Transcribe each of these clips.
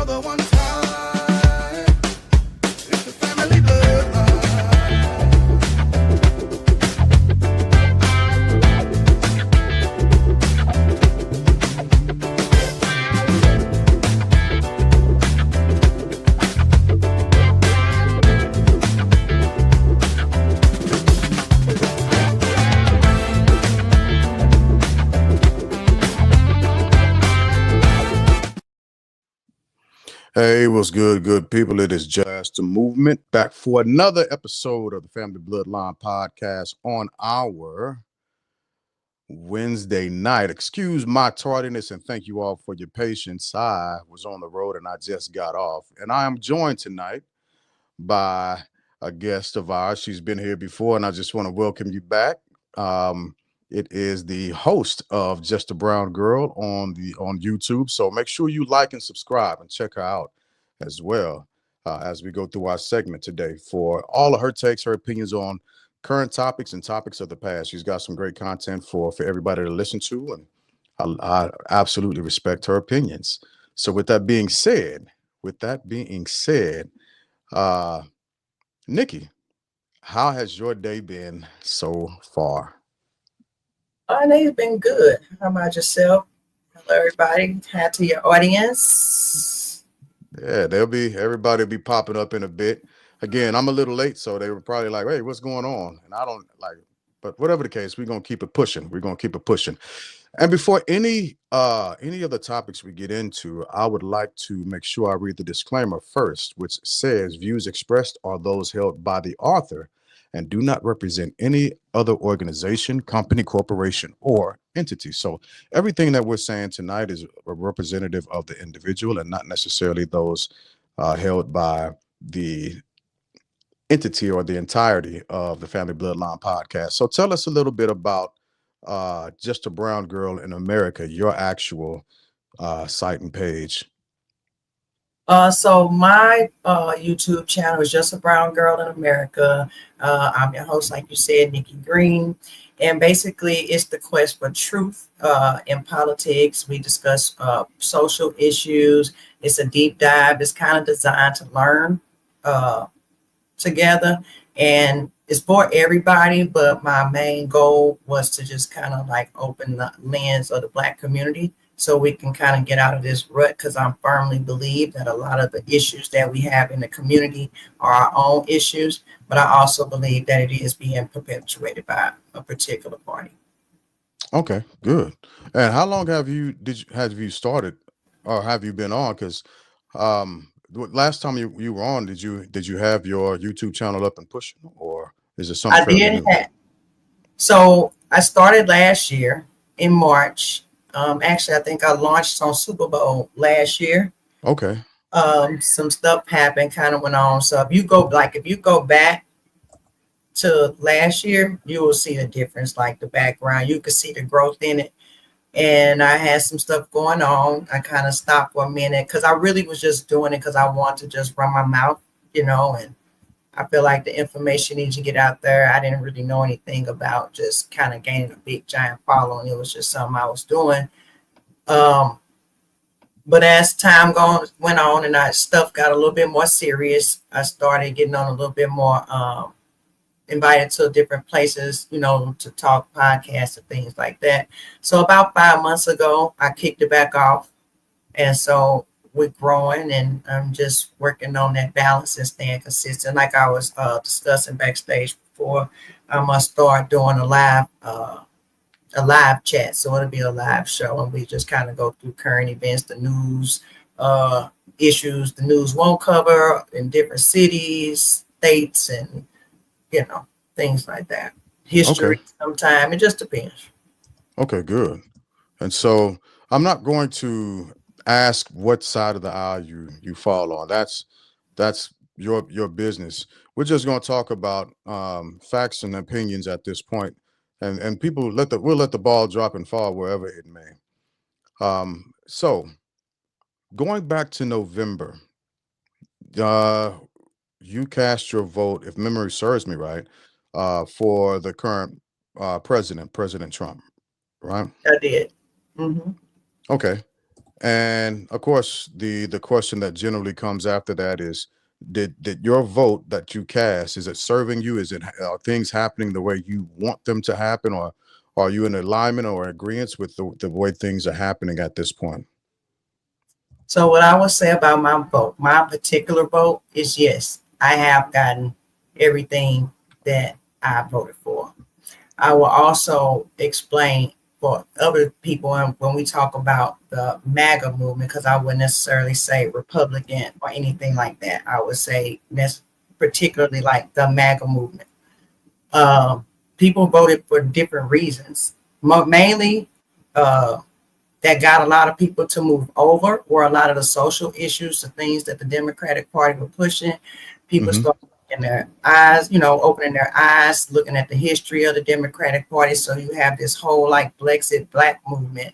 for the one time. It's the family bloodline. Hey, what's good, good people? It is Just a Movement back for another episode of the Family Bloodline podcast on our Wednesday night. Excuse my tardiness and thank you all for your patience. I was on the road and I just got off, and I am joined tonight by a guest of ours. She's been here before, and I just want to welcome you back. It is the host of Just a Brown Girl on YouTube. So make sure you like and subscribe and check her out as well as we go through our segment today for all of her takes, her opinions on current topics and topics of the past. She's got some great content for everybody to listen to, and I absolutely respect her opinions. So with that being said, Nikki, how has your day been so far? My day's been good. How about yourself? Hello, everybody. Hi to your audience. Yeah, everybody will be popping up in a bit. Again, I'm a little late, so they were probably like, "Hey, what's going on?" And I don't like, but whatever the case, we're gonna keep it pushing. And before any of the topics we get into, I would like to make sure I read the disclaimer first, which says views expressed are those held by the author and do not represent any other organization, company, corporation, or entity. So everything that we're saying tonight is a representative of the individual and not necessarily those held by the entity or the entirety of the Family Bloodline podcast. So tell us a little bit about Just a Brown Girl in America, your actual site and page. So my YouTube channel is Just a Brown Girl in America. I'm your host, like you said, Nikki Green. And basically, it's the quest for truth in politics. We discuss social issues. It's a deep dive. It's kind of designed to learn together. And it's for everybody, but my main goal was to just kind of like open the lens of the Black community so we can kind of get out of this rut, because I firmly believe that a lot of the issues that we have in the community are our own issues, but I also believe that it is being perpetuated by a particular party. Okay, good. And how long have you started, or have you been on? Because last time you were on, did you have your YouTube channel up and pushing, or is it something I fairly did new? have. So I started last year in March. Actually, I think I launched on Super Bowl last year. Okay. Some stuff happened, kind of went on. So if you go back to last year, you will see the difference, like the background. You can see the growth in it. And I had some stuff going on. I kind of stopped for a minute because I really was just doing it because I want to just run my mouth, and I feel like the information needs to get out there. I didn't really know anything about just kind of gaining a big giant following. It was just something I was doing. But as time went on and stuff got a little bit more serious, I started getting on a little bit more invited to different places, to talk podcasts and things like that. So about 5 months ago, I kicked it back off. And so we're growing, and I'm just working on that balance and staying consistent. Like I was discussing backstage before, I must start doing a live chat. So it'll be a live show, and we just kind of go through current events, the news, issues the news won't cover in different cities, states, and things like that. History, Okay. sometime. It just depends. Okay, good. And so I'm not going to ask what side of the aisle you fall on. That's your business. We're just going to talk about facts and opinions at this point, and people we'll let the ball drop and fall wherever it may. So going back to November, you cast your vote, if memory serves me right, for the current President Trump, right? I did. Mm-hmm. Okay. And of course, the question that generally comes after that is, did your vote that you cast, is it serving you? Is it, are things happening the way you want them to happen, or are you in alignment or agreement with the way things are happening at this point? So what I would say about my vote, my particular vote is yes, I have gotten everything that I voted for. I will also explain for other people when we talk about the MAGA movement, because I wouldn't necessarily say Republican or anything like that. I would say that's particularly like the MAGA movement. Um, People voted for different reasons. Mainly, uh, that got a lot of people to move over were a lot of the social issues, the things that the Democratic Party were pushing. People Hmm. started in their eyes, opening their eyes, looking at the history of the Democratic Party. So you have this whole like Brexit black movement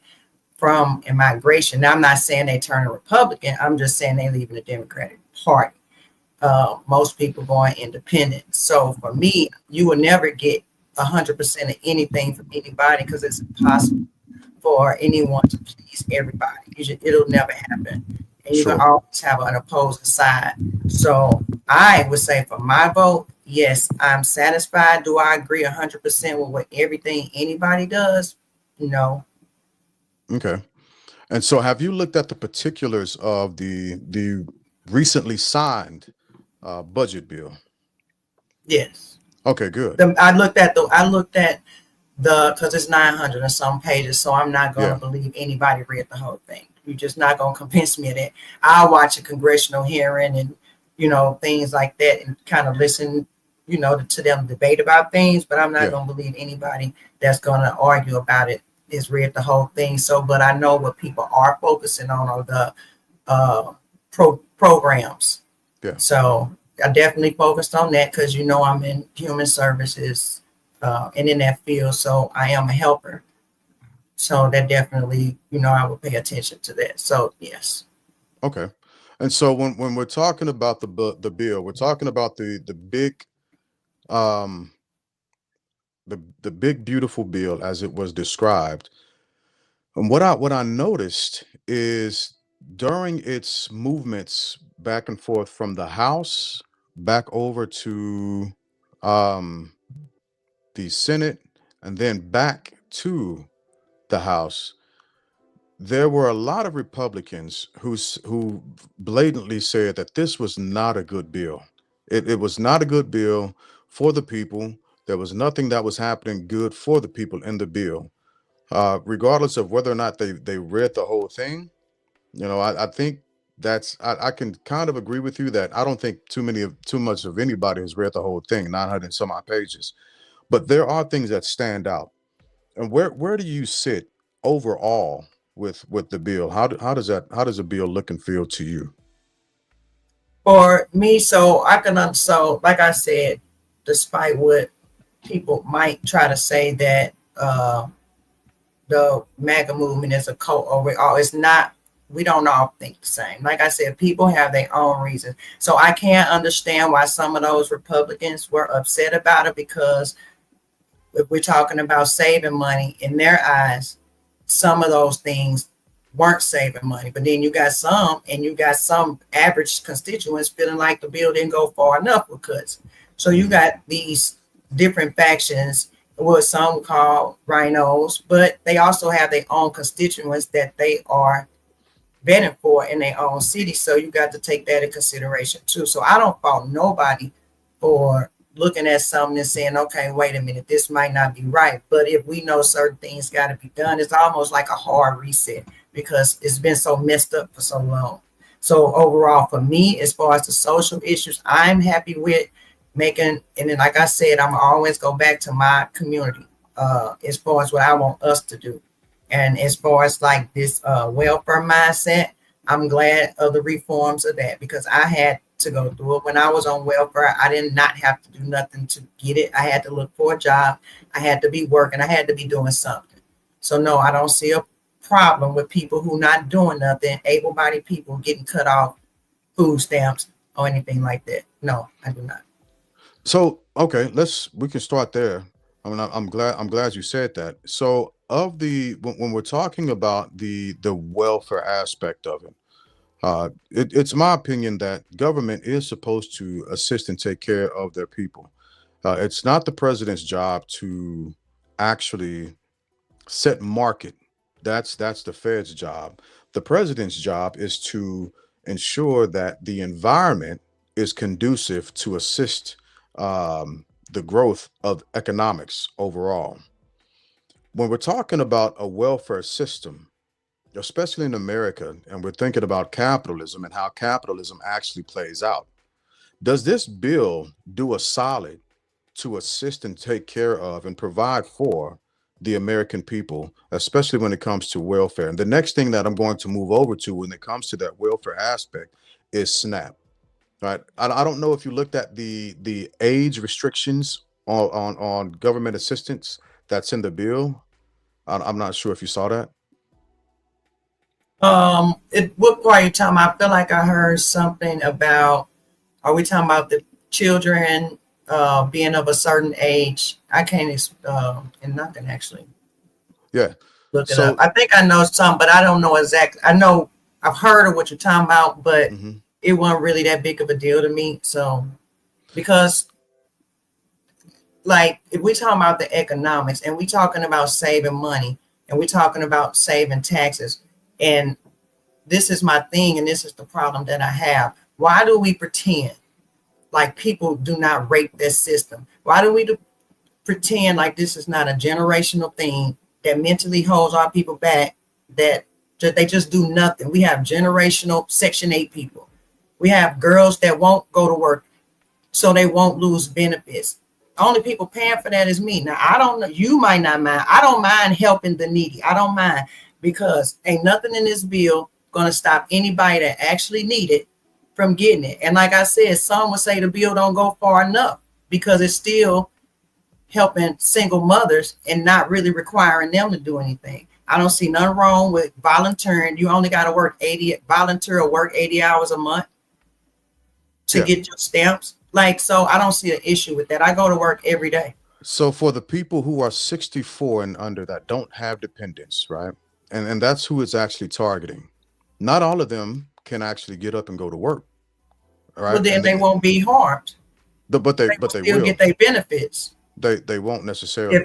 from immigration. Now, I'm not saying they turn a Republican. I'm just saying they leave the Democratic Party. Most people going independent. So for me, you will never get 100% of anything from anybody because it's impossible for anyone to please everybody. It'll never happen. And you can Sure. always have an opposing side. So I would say for my vote, yes, I'm satisfied. Do I agree 100% with what everything anybody does? No. Okay. And so, have you looked at the particulars of the recently signed budget bill? Yes. Okay, good. I looked at the because it's 900 and some pages, so I'm not going to Yeah, believe anybody read the whole thing. You're just not going to convince me of that. I'll watch a congressional hearing and things like that and kind of listen to them debate about things, but I'm not yeah. going to believe anybody that's going to argue about it is read the whole thing. So but I know what people are focusing on are the programs. Yeah. So I definitely focused on that because I'm in human services and in that field, so I am a helper. So that definitely, I would pay attention to that. So yes, Okay. And so, when we're talking about the bill, we're talking about the big um the big beautiful bill as it was described. And what I noticed is, during its movements back and forth from the House back over to um the Senate and then back to the House, there were a lot of Republicans who blatantly said that this was not a good bill. It was not a good bill for the people. There was nothing that was happening good for the people in the bill, regardless of whether or not they read the whole thing. I think I can kind of agree with you that I don't think too much of anybody has read the whole thing, 900 and some odd pages. But there are things that stand out. And where do you sit overall with the bill? How does a bill look and feel to you? for me, so I can so like I said, despite what people might try to say that the MAGA movement is a cult overall, it's not. We don't all think the same. Like I said, people have their own reasons. So I can't understand why some of those Republicans were upset about it because if we're talking about saving money in their eyes, some of those things weren't saving money. But then you got some average constituents feeling like the bill didn't go far enough with cuts. So you Mhm. got these different factions, what some call rhinos, but they also have their own constituents that they are vetting for in their own city. So you got to take that in consideration too. So I don't fault nobody for looking at something and saying, okay, wait a minute, this might not be right. But if we know certain things got to be done, it's almost like a hard reset because it's been so messed up for so long. So overall, for me, as far as the social issues, I'm happy with making, and then like I said, I'm always go back to my community as far as what I want us to do. And as far as like this welfare mindset, I'm glad of the reforms of that because I had to go through it. When I was on welfare, I did not have to do nothing to get it. I had to look for a job. I had to be working. I had to be doing something. So no, I don't see a problem with people who not doing nothing, able-bodied people getting cut off food stamps or anything like that. No, I do not. So, okay, we can start there. I mean, I'm glad you said that. So, of the when we're talking about the welfare aspect of it, it's my opinion that government is supposed to assist and take care of their people. It's not the president's job to actually set market. That's the Fed's job. The president's job is to ensure that the environment is conducive to assist the growth of economics overall. When we're talking about a welfare system, especially in America, and we're thinking about capitalism and how capitalism actually plays out, does this bill do a solid to assist and take care of and provide for the American people, especially when it comes to welfare? And the next thing that I'm going to move over to when it comes to that welfare aspect is SNAP. Right? I don't know if you looked at the age restrictions on government assistance that's in the bill. I'm not sure if you saw that. What part are you talking about? I feel like I heard something about, are we talking about the children being of a certain age? I can't, and nothing actually Yeah. look it up. So I think I know some, but I don't know exactly. I know I've heard of what you're talking about, but mhm. it wasn't really that big of a deal to me. So, because like if we talking about the economics and we talking about saving money and we talking about saving taxes, and this is my thing, and this is the problem that I have. Why do we pretend like people do not rate this system? Why do we pretend like this is not a generational thing that mentally holds our people back, that they just do nothing? We have generational Section 8 people. We have girls that won't go to work so they won't lose benefits. Only people paying for that is me. Now, I don't know. You might not mind. I don't mind helping the needy. I don't mind, because ain't nothing in this bill going to stop anybody that actually need it from getting it. And like I said, some would say the bill don't go far enough because it's still helping single mothers and not really requiring them to do anything. I don't see nothing wrong with volunteering. You only got to work 80, volunteer or work 80 hours a month to Yeah. get your stamps. Like, so I don't see an issue with that. I go to work every day. So for the people who are 64 and under that don't have dependents, right? And that's who it's actually targeting. Not all of them can actually get up and go to work, Well, right? then And they won't be harmed. but they They will but they still will. get their benefits. They won't If necessarily.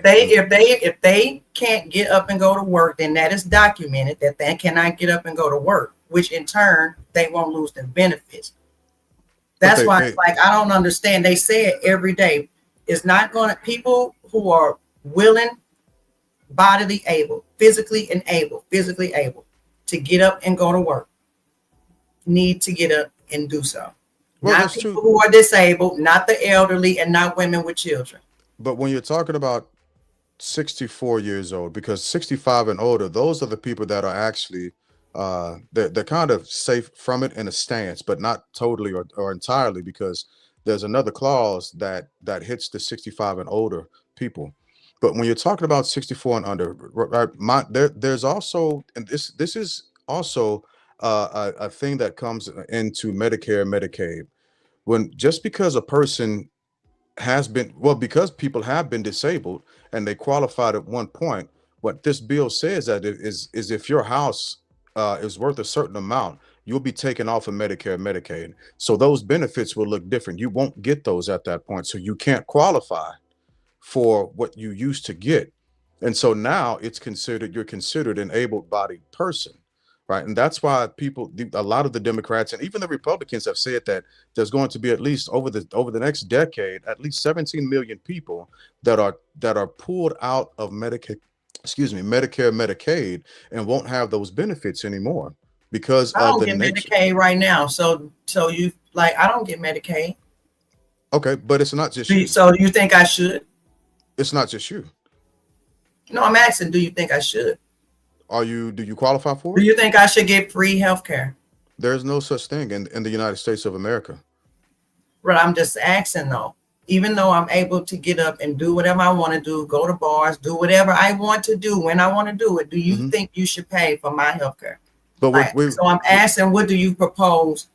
they can't get up and go to work, then that is documented that they cannot get up and go to work, which in turn they won't lose their benefits. But That's why it's like I don't understand. They say it every day. It's not going to, people who are willing, bodily able, physically able to get up and go to work need to get up and do so. well, Not that's people true. who are disabled, not the elderly, and not women with children. But when you're talking about 64 years old, because 65 and older, those are the people that are actually they're kind of safe from it in a stance, but not totally or entirely, because there's another clause that hits the 65 and older people. But when you're talking about 64 and under, right, there's also, and this is also a thing that comes into Medicare and Medicaid. When just because a person has been, well, because people have been disabled and they qualified at one point, what this bill says that it is if your house is worth a certain amount, you'll be taken off of Medicare and Medicaid. So those benefits will look different. You won't get those at that point, so you can't qualify for what you used to get. And so now it's considered, you're considered an able-bodied person, right? And that's why a lot of the Democrats and even the Republicans have said that there's going to be at least over the next decade, at least 17 million people that are pulled out of Medicare, Medicaid, and won't have those benefits anymore because I of don't the get nature. Medicaid right now. So you like, I don't get Medicaid. Okay, but it's not just you. So do you think I should? It's not just you. No, I'm asking, do you think I should? Do you qualify for Do it? you think I should get free health care? There's no such thing in the United States of America. Well, I'm just asking though. Even though I'm able to get up and do whatever I want to do, go to bars, do whatever I want to do when I want to do it, do you Mhm. think you should pay for my health care? But Like, so I'm asking, what do you propose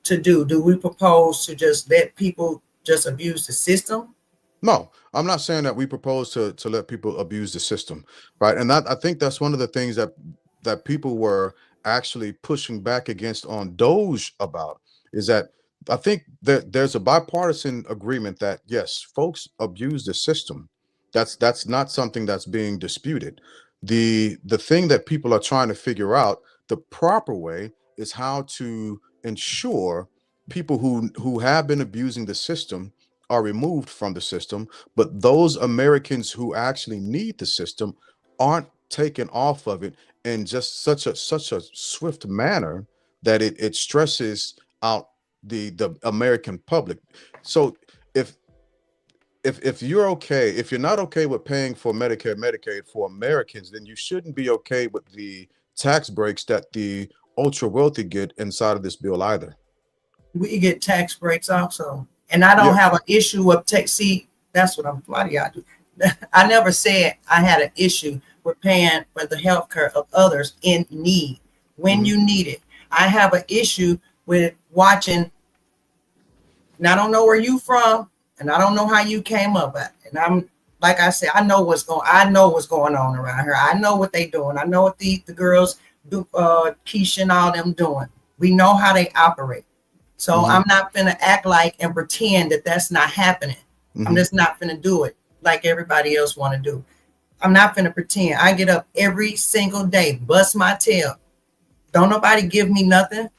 to do? Do we propose to just let people just abuse the system? No, I'm not saying that we propose to let people abuse the system, right? And that I think that's one of the things that people were actually pushing back against on Doge about is that I think that there's a bipartisan agreement that yes, folks abuse the system. That's not something that's being disputed. The thing that people are trying to figure out the proper way is how to ensure people who have been abusing the system are removed from the system, but those Americans who actually need the system aren't taken off of it in just such a swift manner that it stresses out the American public. So if if you're okay, if you're not okay with paying for Medicare, Medicaid for Americans, then you shouldn't be okay with the tax breaks that the ultra wealthy get inside of this bill either. We get tax breaks also. And I Yeah. don't have an issue with tax. See, that's what I'm, why do y'all do? I never said I had an issue with paying for the health care of others in need when Mhm. you need it. I have an issue with watching, and I don't know where you from, and I don't know how you came up at it. And I'm like I said, I know what's going on around here. I know what they doing. I know what the girls do, Keisha and all them doing. We know how they operate. So Mhm. I'm not gonna act like and pretend that that's not happening. I'm Mhm. just not gonna do it like everybody else want to do. I'm not gonna pretend. I get up every single day, bust my tail. Don't nobody give me nothing.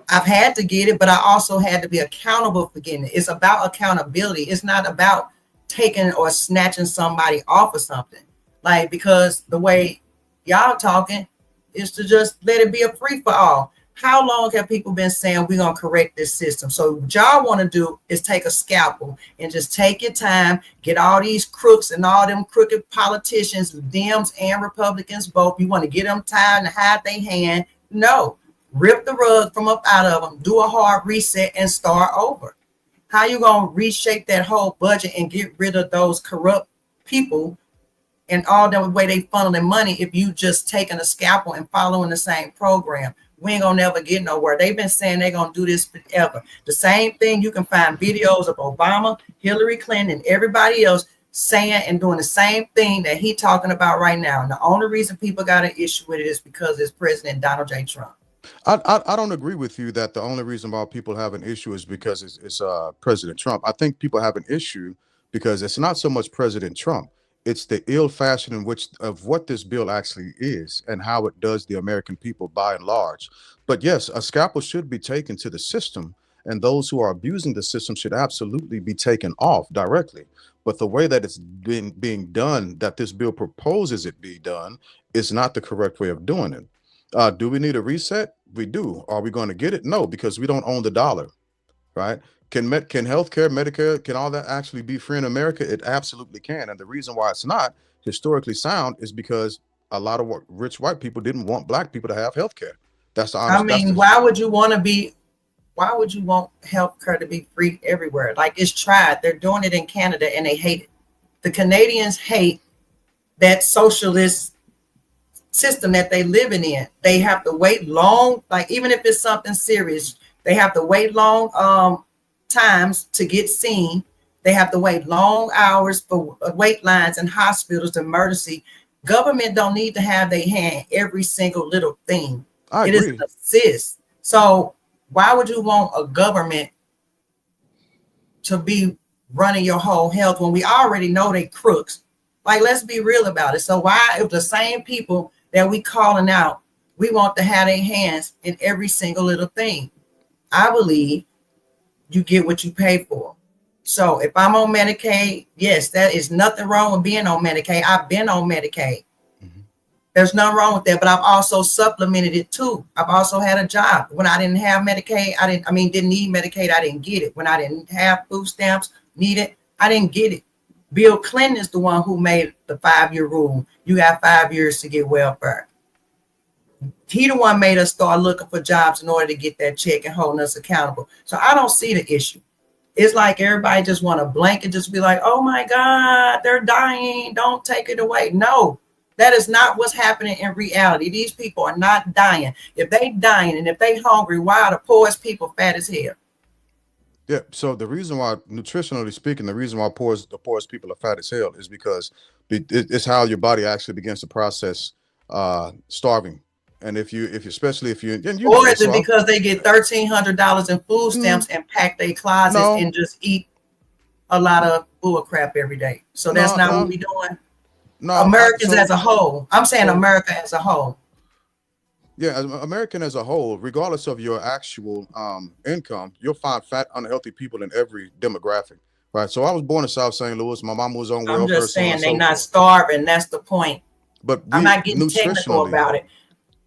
I've had to get it, but I also had to be accountable for getting it. It's about accountability. It's not about taking or snatching somebody off of something. Like, because the way y'all talking is to just let it be a free for all. How long have people been saying we're gonna correct this system? So what y'all want to do is take a scalpel and just take your time, get all these crooks and all them crooked politicians, Dems and Republicans both. You want to get them tired and hide their hand. No, rip the rug from up out of them, do a hard reset and start over. How you gonna reshape that whole budget and get rid of those corrupt people and all the way they funnel their money if you just taking a scalpel and following the same program? We ain't gonna never get nowhere. They've been saying they're gonna do this forever. The same thing, you can find videos of Obama, Hillary Clinton, and everybody else saying and doing the same thing that he talking about right now. And the only reason people got an issue with it is because it's President Donald J. Trump. I don't agree with you that the only reason why people have an issue is because it's President Trump. I think people have an issue because it's not so much President Trump. It's the ill fashion in which of what this bill actually is and how it does the American people by and large. But yes, a scalpel should be taken to the system, and those who are abusing the system should absolutely be taken off directly. But the way that it's been being done, that this bill proposes it be done, is not the correct way of doing it. Do we need a reset? We do. Are we going to get it? No, because we don't own the dollar, right? Can healthcare, Medicare, can all that actually be free in America? It absolutely can. And the reason why it's not historically sound is because a lot of rich white people didn't want black people to have healthcare. That's the I honest. That's mean, the why would you want to be? Why would you want healthcare to be free everywhere? Like, it's tried. They're doing it in Canada and they hate it. The Canadians hate that socialist system that they living in. They have to wait long, like even if it's something serious, they have to wait long times to get seen. They have to wait long hours for wait lines in hospitals, emergency. Government don't need to have their hand every single little thing. I It is an agree. assist. So why would you want a government to be running your whole health when we already know they crooks? Like, let's be real about it. So why, if the same people that we calling out, we want to have their hands in every single little thing? I believe you get what you pay for. So if I'm on Medicaid, yes, that is nothing wrong with being on Medicaid. I've been on Medicaid. Mhm. There's nothing wrong with that, but I've also supplemented it too. I've also had a job. When I didn't have Medicaid, didn't need Medicaid, I didn't get it. When I didn't have food stamps, need it, I didn't get it. Bill Clinton is the one who made the 5-year rule. You got 5 years to get welfare. He the one made us start looking for jobs in order to get that check and holding us accountable. So I don't see the issue. It's like everybody just want to blanket, just be like, oh my God, they're dying. Don't take it away. No, that is not what's happening in reality. These people are not dying. If they dying and if they hungry, why are the poorest people fat as hell? Yeah. So the reason why, nutritionally speaking, the reason why the poorest people are fat as hell is because it's how your body actually begins to process starving. And if you, especially if you, and you know Or is this, it so because they get $1,300 in food mm, stamps and pack their closets no, and just eat a lot of bull crap every day? So that's no, not what no, we doing. no. Americans as a whole. I'm saying So America as a whole. yeah, as American as a whole, regardless of your actual income, you'll find fat, unhealthy people in every demographic, right? So I was born in South St. Louis. My mom was on I'm welfare, just so on and saying they so not forth. starving. That's the point. But I'm we not getting technical nutritionally, about it.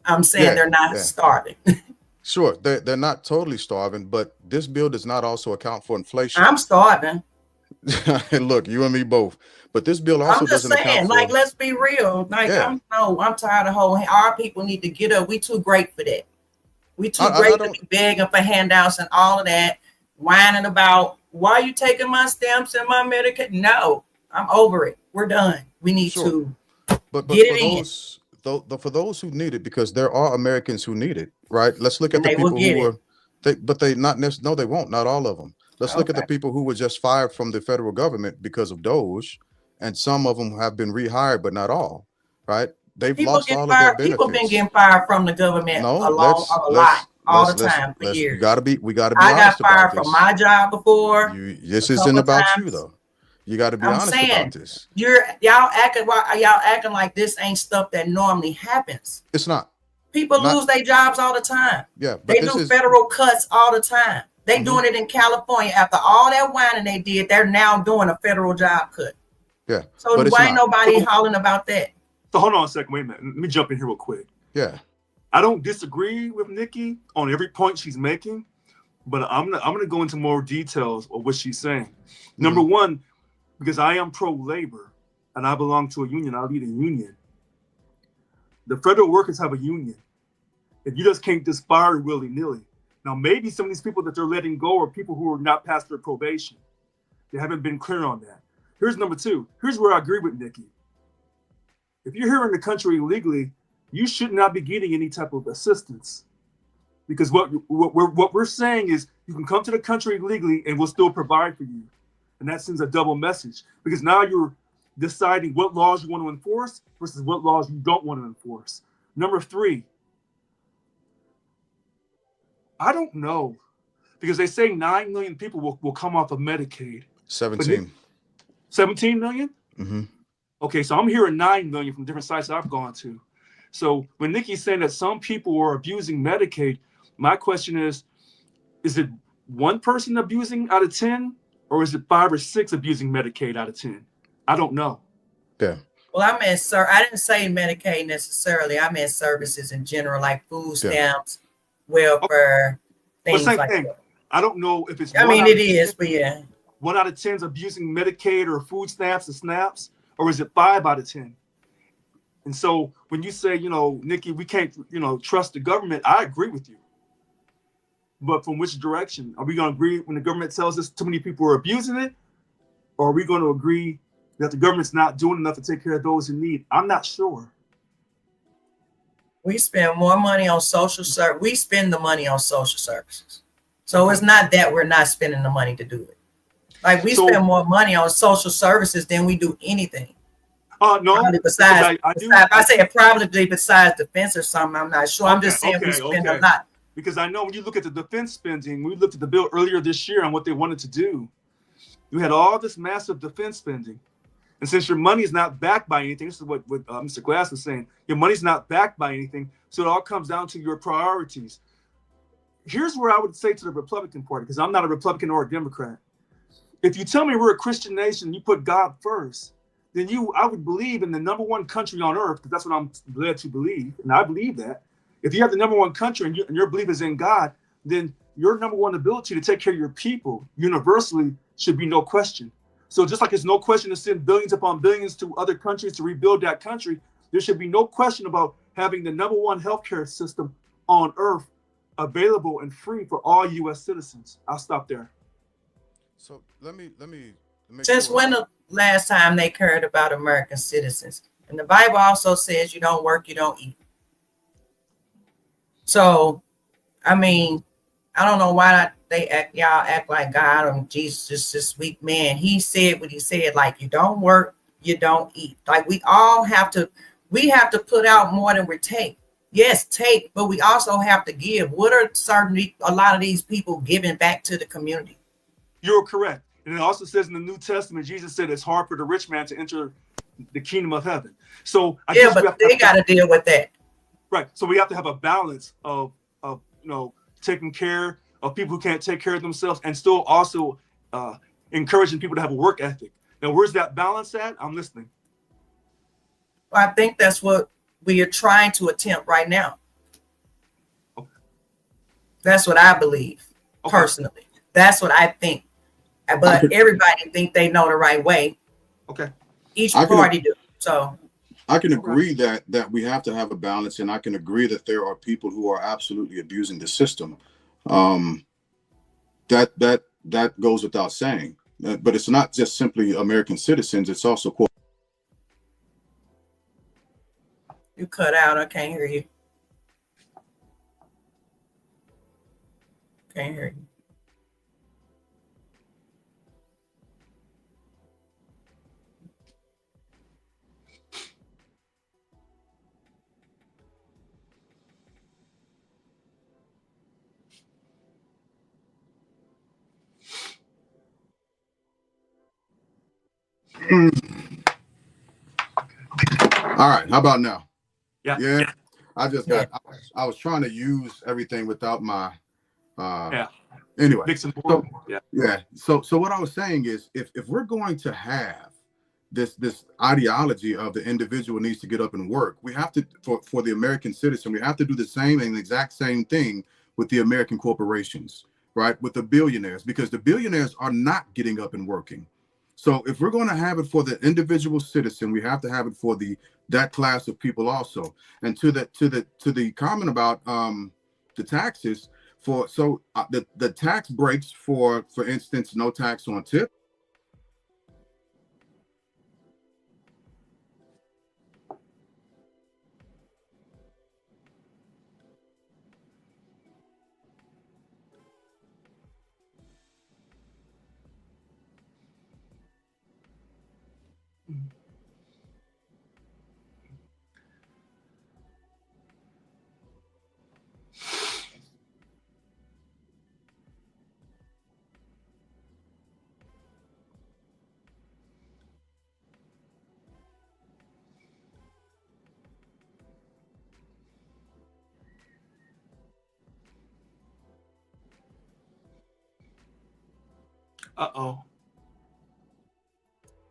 I'm saying yeah, they're not yeah, starving. sure, they're not totally starving, but this bill does not also account for inflation. I'm starving. And look, you and me both. But this bill I'm also just doesn't account saying, like, for, let's be real. Like, yeah. I'm tired of holding. Our people need to get up. We too great for that. We too I great to don't. be begging for handouts and all of that, whining about why are you taking my stamps and my Medicaid. No, I'm over it. We're done. We need Sure, to but get for it in, those for those who need it, because there are Americans who need it, right? Let's look at and the they will people who get it. were, but they not necessarily. No, they won't. Not all of them. Let's look at the Okay. people who were just fired from the federal government because of Doge, and some of them have been rehired, but not all. Right? They've People lost get all of their fired. People been benefits. getting fired from the government No, a lot, all the let's time for let's years. we gotta be I got honest about fired from this. my job before a This isn't couple of about you times. though. You got to be I'm honest about saying this. y'all acting like this ain't stuff that normally happens. It's not. People Not lose their jobs all the time. yeah, but They this do is federal cuts all the time. They mhm, doing it in California. After all that whining they did, they're now doing a federal job cut. yeah, So but it's why ain't not. nobody So, hollering about that? so hold on a second. Wait a minute. Let me jump in here real quick. Yeah. I don't disagree with Nikki on every point she's making, but I'm gonna go into more details of what she's saying. Number Mhm. one, because I am pro-labor and I belong to a union, I lead a union. The federal workers have a union. And you just can't just fire willy-nilly. Now, maybe some of these people that they're letting go are people who are not past their probation. They haven't been clear on that. Here's number two. Here's where I agree with Nikki. If you're here in the country illegally, you should not be getting any type of assistance. Because what we're saying is you can come to the country illegally and we'll still provide for you. And that sends a double message. Because now you're deciding what laws you want to enforce versus what laws you don't want to enforce. Number three, I don't know. Because they say 9 million people will come off of Medicaid. But 17. 17 million? Mm-hmm. Okay, so I'm hearing 9 million from different sites I've gone to. So when Nikki's saying that some people are abusing Medicaid, my question is it one person abusing out of 10? Or is it 5 or 6 abusing Medicaid out of 10? I don't know. Yeah. Well, I didn't say Medicaid necessarily. I meant services in general, like food Yeah. stamps, welfare, But things same like thing. that. I don't know if it's I mean, it is, but yeah. 1 out of 10 is abusing Medicaid or food stamps or SNAPs, or is it 5 out of 10? And so when you say, Nikki, we can't, trust the government, I agree with you. But from which direction? Are we going to agree when the government tells us too many people are abusing it? Or are we going to agree that the government's not doing enough to take care of those in need? I'm not sure. We spend more money on social service. We spend the money on social services. So it's not that we're not spending the money to do it. Like we spend more money on social services than we do anything. No. Probably besides defense or something. I'm not sure. I'm just saying we spend a lot. Because I know when you look at the defense spending, we looked at the bill earlier this year on what they wanted to do. You had all this massive defense spending. And since your money is not backed by anything, this is what Mr. Glass was saying, your money's not backed by anything. So it all comes down to your priorities. Here's where I would say to the Republican Party, because I'm not a Republican or a Democrat. If you tell me we're a Christian nation, you put God first, then I would believe in the number one country on earth, because that's what I'm led to believe. And I believe that. If you have the number one country and your belief is in God, then your number one ability to take care of your people universally should be no question. So just like there's no question to send billions upon billions to other countries to rebuild that country, there should be no question about having the number one healthcare system on earth available and free for all U.S. citizens. I'll stop there. So let me Since when the last time they cared about American citizens? And the Bible also says you don't work, you don't eat. So, I mean, I don't know why y'all act like God and Jesus is this weak man. He said what he said, like, you don't work, you don't eat. Like, we have to put out more than we take. Yes, take, but we also have to give. What are a lot of these people giving back to the community? You're correct. And it also says in the New Testament, Jesus said it's hard for the rich man to enter the kingdom of heaven. So I guess but they got to deal with that. Right. So we have to have a balance of taking care of people who can't take care of themselves, and still also encouraging people to have a work ethic. Now, where's that balance at? I'm listening. Well, I think that's what we are trying to attempt right now. Okay. That's what I believe, personally. That's what I think. But everybody think they know the right way. Okay. Each party do. So I can agree that we have to have a balance, and I can agree that there are people who are absolutely abusing the system. That goes without saying. But it's not just simply American citizens; it's also. You cut out. I can't hear you. Can't hear you. All right. How about now? Yeah. I was trying to use everything without my. Anyway. So what I was saying is, if we're going to have this ideology of the individual needs to get up and work, we have to, for the American citizen, we have to do the exact same thing with the American corporations, right? With the billionaires, because the billionaires are not getting up and working. So if we're going to have it for the individual citizen, we have to have it for that class of people also. And to the comment about the taxes, the tax breaks for instance, no tax on tip.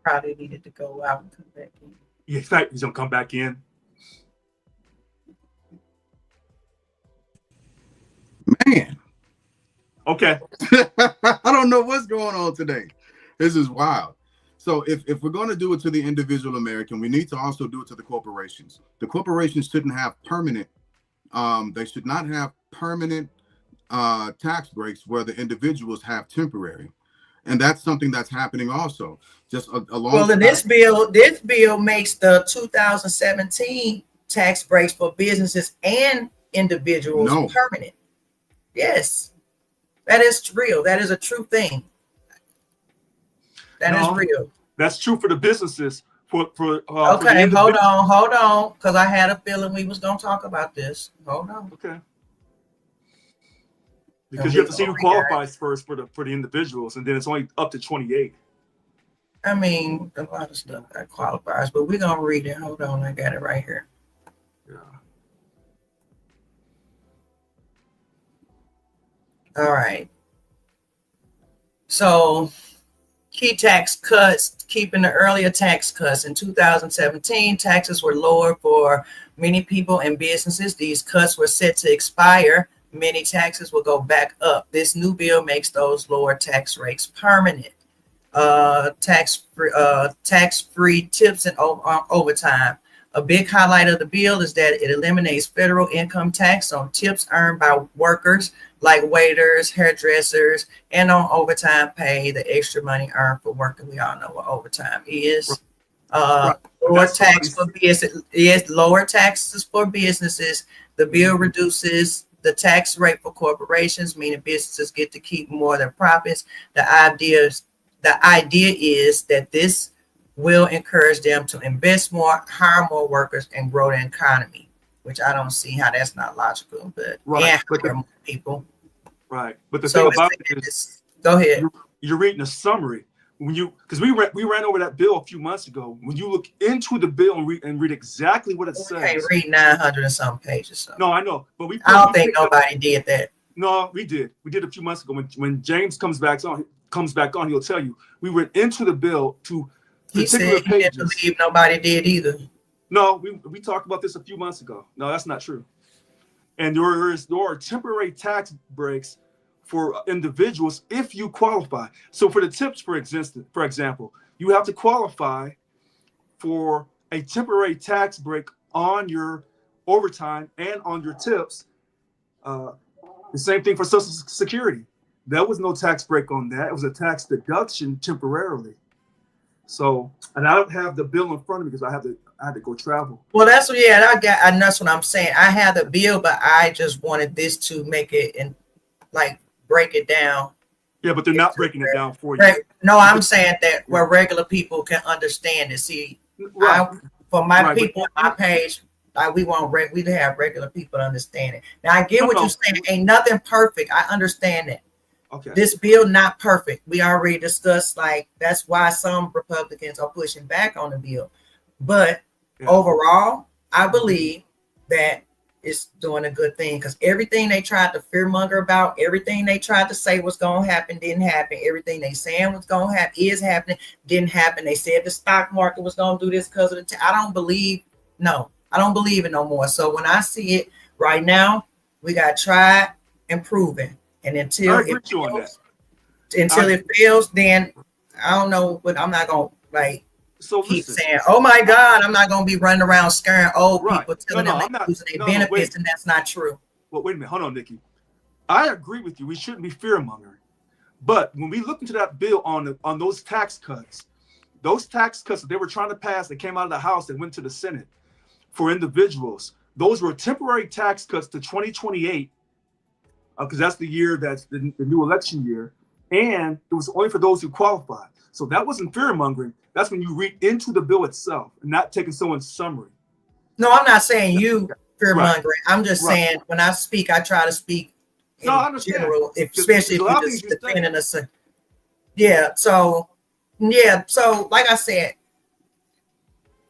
Probably needed to go out and come back in. Yeah, in fact, he's gonna come back in. Man. Okay. I don't know what's going on today. This is wild. So if we're going to do it to the individual American, we need to also do it to the corporations. The corporations shouldn't have permanent. They should not have permanent tax breaks where the individuals have temporary. And that's something that's happening also. Just along. Well, this bill makes the 2017 tax breaks for businesses and individuals permanent. Yes, that is real. That is a true thing. That is real. That's true for the businesses. Okay, hold on, because I had a feeling we was gonna talk about this. Hold on. Okay. Because you have to see who qualifies first for the individuals, and then it's only up to 28. I mean, a lot of stuff that qualifies, but we're gonna read it. Hold on, I got it right here. Yeah. All right. So, key tax cuts, keeping the earlier tax cuts. In 2017, taxes were lower for many people and businesses. These cuts were set to expire. Many taxes will go back up. This new bill makes those lower tax rates permanent. Tax-free tips and overtime. A big highlight of the bill is that it eliminates federal income tax on tips earned by workers like waiters, hairdressers, and on overtime pay, the extra money earned for working. We all know what overtime is. Lower tax for business. Yes, lower taxes for businesses. The bill reduces the tax rate for corporations, meaning businesses get to keep more of their profits. The idea is that this will encourage them to invest more, hire more workers, and grow the economy, which I don't see how that's not logical, but Right. and But hire more people. right. But the So thing about it is, go ahead. you're reading a summary when you, because we ran over that bill a few months ago. When you look into the bill and read exactly what it We says. can't read 900 and some pages. So. No, I know, but I don't think nobody did that. No, we did. We did a few months ago. When James comes back on, he'll tell you we went into the bill to He particular said he didn't pages. believe nobody did either. No, we talked about this a few months ago. No, that's not true. And there are temporary tax breaks for individuals if you qualify. So for the tips, for example, you have to qualify for a temporary tax break on your overtime and on your tips. The same thing for Social Security. There was no tax break on that. It was a tax deduction temporarily. So, and I don't have the bill in front of me because I had to go travel. Well, that's and that's what I'm saying. I had the bill, but I just wanted this to make it and like break it down. Yeah, but they're not breaking it down for you. Right. No, I'm saying that where regular people can understand it. See, Right. For my Right, people on my page, we have regular people to understand it. Now I get what No. you're saying. Ain't nothing perfect. I understand that. Okay. This bill not perfect. We already discussed, like, that's why some Republicans are pushing back on the bill. But Yeah. overall, I believe that it's doing a good thing, because everything they tried to fearmonger about, everything they tried to say was going to happen, didn't happen. Everything they saying was going to happen is happening, didn't happen. They said the stock market was going to do this because of I don't believe it no more. So when I see it right now, we got tried and proven. And until it fails, then I don't know, but I'm not going to keep saying, oh my God, I'm not going to be running around scaring old people, telling them they're losing their benefits, and that's not true. Well, wait a minute. Hold on, Nikki. I agree with you. We shouldn't be fear-mongering. But when we look into that bill on those tax cuts that they were trying to pass that came out of the House and went to the Senate for individuals, those were temporary tax cuts to 2028, because that's the year that's the new election year. And it was only for those who qualified. So that wasn't fear-mongering. That's when you read into the bill itself and not taking someone's summary. No, I'm not saying you fear-mongering. Right. I'm just saying when I speak, I try to speak in general, especially if you're just defending us. Yeah. So like I said,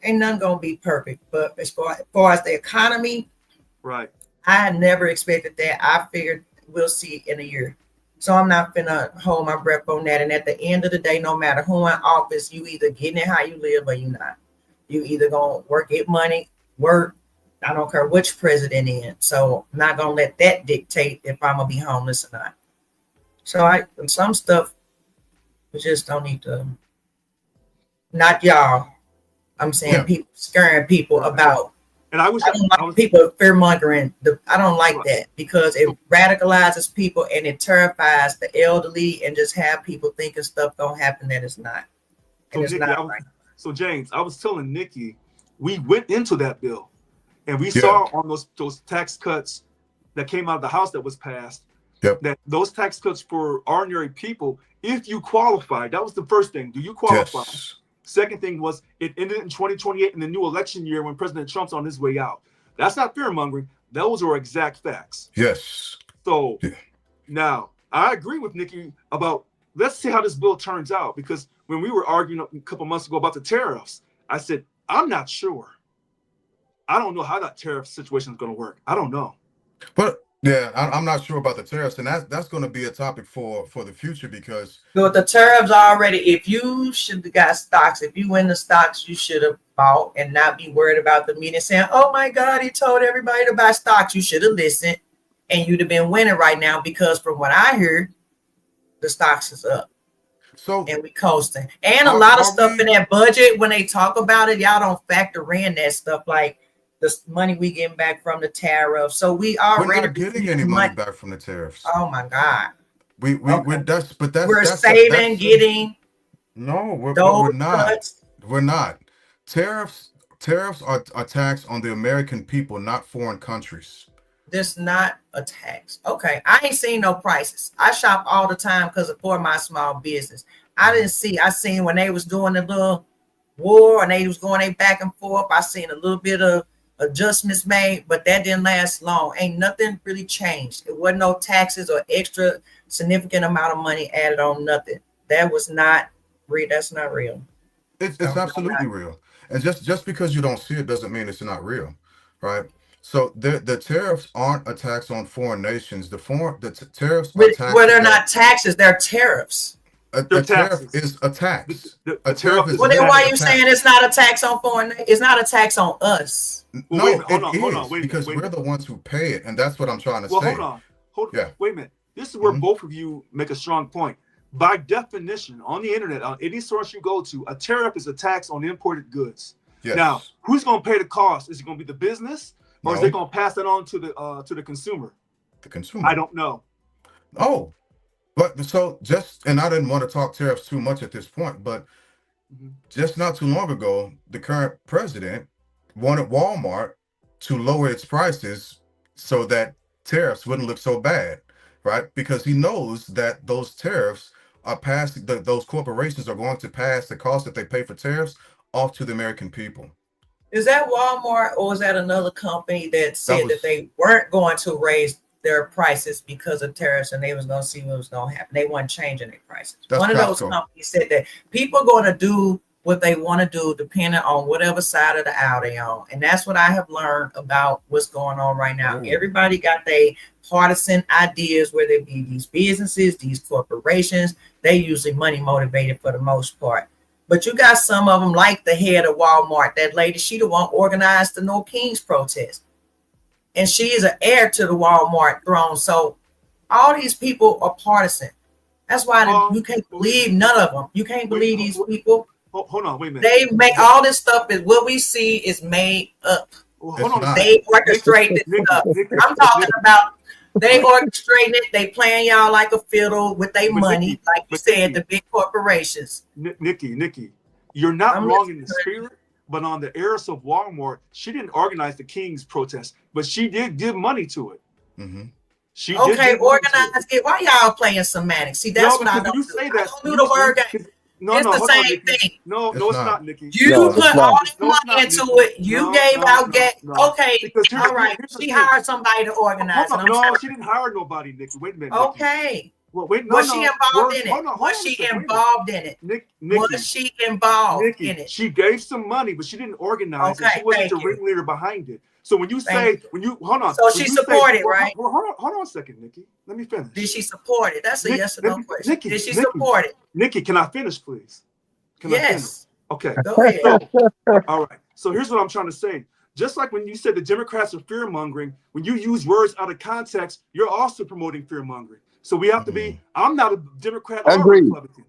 ain't nothing going to be perfect. But as far as the economy, right, I had never expected that. I figured we'll see in a year. So I'm not finna hold my breath on that. And at the end of the day, no matter who in office, you either getting it how you live or you not. You either gonna get money, work. I don't care which president in. So I'm not gonna let that dictate if I'm gonna be homeless or not. So some stuff we just don't need to. Not y'all. I'm saying people scaring people about. And I don't like people fear-mongering. I don't like that, because it radicalizes people and it terrifies the elderly and just have people thinking stuff gonna happen that is not. And it's not right. So James, I was telling Nikki, we went into that bill and we saw on those tax cuts that came out of the House that was passed, that those tax cuts for ordinary people, if you qualify, that was the first thing. Do you qualify? Yes. Second thing was it ended in 2028 in the new election year when President Trump's on his way out. That's not fear-mongering. Those are exact facts. Yes. So now I agree with Nikki about, let's see how this bill turns out, because when we were arguing a couple months ago about the tariffs, I said, I'm not sure. I don't know how that tariff situation is going to work. I don't know. But yeah, I'm not sure about the tariffs, and that's going to be a topic for the future, because with the tariffs already, if you should have got stocks, if you win the stocks, you should have bought and not be worried about the media saying, oh my God, he told everybody to buy stocks. You should have listened and you'd have been winning right now, because from what I heard, the stocks is up. So and we coasting. And a lot of stuff in that budget, when they talk about it, y'all don't factor in that stuff like the money we getting back from the tariff. So we already we're not getting any money back from the tariffs. Oh my God. We're saving, getting. No, we're not. We're not. Tariffs are taxed on the American people, not foreign countries. this not a tax. Okay, I ain't seen no prices. I shop all the time because for my small business. I didn't see. I seen when they was doing the little war and they was going they back and forth. I seen a little bit of adjustments made, but that didn't last long. Ain't nothing really changed. It wasn't no taxes or extra significant amount of money added on. Nothing. That was not real. That's not real. It's No, absolutely real. And just because you don't see it doesn't mean it's not real, right? So the tariffs aren't a tax on foreign nations. Tariffs are taxes. Well, they're not taxes. They're tariffs. A They're tariff taxes. is a tax. The A tariff tariff is is Well, then never why a you tax. saying it's not a tax on foreign? It's not a tax on us. Well, No, wait a minute, it hold on, is, wait a minute, because wait a we're minute. the ones who pay it, and that's what I'm trying to Well, say. hold on. Yeah. Wait a minute. This is where Mhm. both of you make a strong point. By definition, on the internet, on any source you go to, a tariff is a tax on imported goods. Yes. Now, who's going to pay the cost? Is it going to be the business, or is No. they going to pass that on to the consumer? The consumer. I don't know. Oh, but so and I didn't want to talk tariffs too much at this point, but Mhm. just not too long ago, the current president wanted Walmart to lower its prices so that tariffs wouldn't look so bad, right? Because he knows that those tariffs are passed, those corporations are going to pass the cost that they pay for tariffs off to the American people. Is that Walmart or is that another company that said was- that they weren't going to raise their prices because of tariffs and they was going to see what was going to happen? They weren't changing their prices. That's One of those Costco. companies said that people are going to do what they want to do depending on whatever side of the aisle they on. And that's what I have learned about what's going on right now. Oh. Everybody got their partisan ideas, whether it be these businesses, these corporations. They usually money motivated for the most part. But you got some of them like the head of Walmart, that lady, she the one organized the No Kings protest. And she is an heir to the Walmart throne. So all these people are partisan. That's why you can't believe none of them. You can't believe these people. Hold on, wait a minute. They make all this stuff is what we see is made up. Well, It's hold on. not. They orchestrate this Nikki, stuff. Nikki, I'm talking about they orchestrating it. They playing y'all like a fiddle with their But money, Nikki, like you but said, Nikki. the big corporations. Nikki, you're not I'm wrong in the listening. spirit, but on the heiress of Walmart, she didn't organize the King's protest, but she did give money to it. Hmm. She did Okay, give money to it. organize it. Why y'all playing semantics? See, that's what I because don't when you do. say I that, don't do the word game. No, It's no, the hold on, same Nikki. thing. No, It's no, it's not. not, Nikki. You No, it's put not. all this No, it's money not, into Nikki. it. You No, gave no, out no, gas. no. Okay, Because all right. here's the She thing. hired somebody to organize. Hold on. And I'm No, sorry. she didn't hire nobody, Nikki. Wait a minute, Nikki. Okay. Well, wait, no, Was no. she involved in it? Hold on, hold Was on a she second. Wait a minute. involved in it? Nikki, Was she involved Nikki, in it? she gave some money, but she didn't organize it. Okay, She wasn't the thank you. ringleader behind it. So when you Thank say, hold on. So when she you say- supported, right? Hold on a second, Nikki. Let me finish. Did she support it? That's a Nick- yes or no Nick- question. Nikki, Did she Nikki. support it? Nikki, can I finish, please? Can I finish? Yes. Okay. Go ahead. All right. So here's what I'm trying to say. Just like when you said the Democrats are fear mongering, when you use words out of context, you're also promoting fear mongering. So we have to be. I'm not a Democrat or a Agreed. Republican.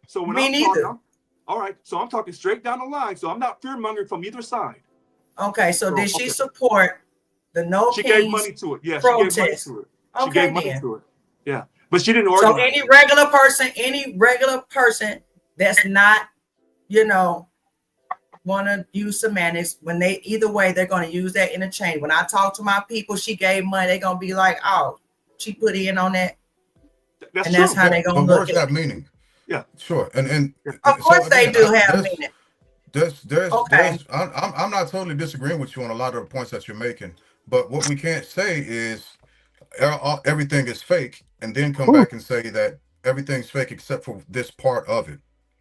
So when Me I'm neither. talking, all right. So I'm talking straight down the line. So I'm not fear mongering from either side. Okay, so did she Okay. support the No She gave Kings? money to it. Yeah, she gave money protest. to it. She Okay, gave money then. to it. Yeah, but she didn't So organize. any regular person that's not, want to use semantics, when they either way, they're going to use that interchange. When I talk to my people, she gave money, they're going to be like, oh, she put in on that. That's and true. that's how they gonna But look words at have it. meaning. Yeah. Sure. And Of course so they again, do have meaning. Okay. I'm not totally disagreeing with you on a lot of the points that you're making, but what we can't say is everything is fake and then come back and say that everything's fake except for this part of it.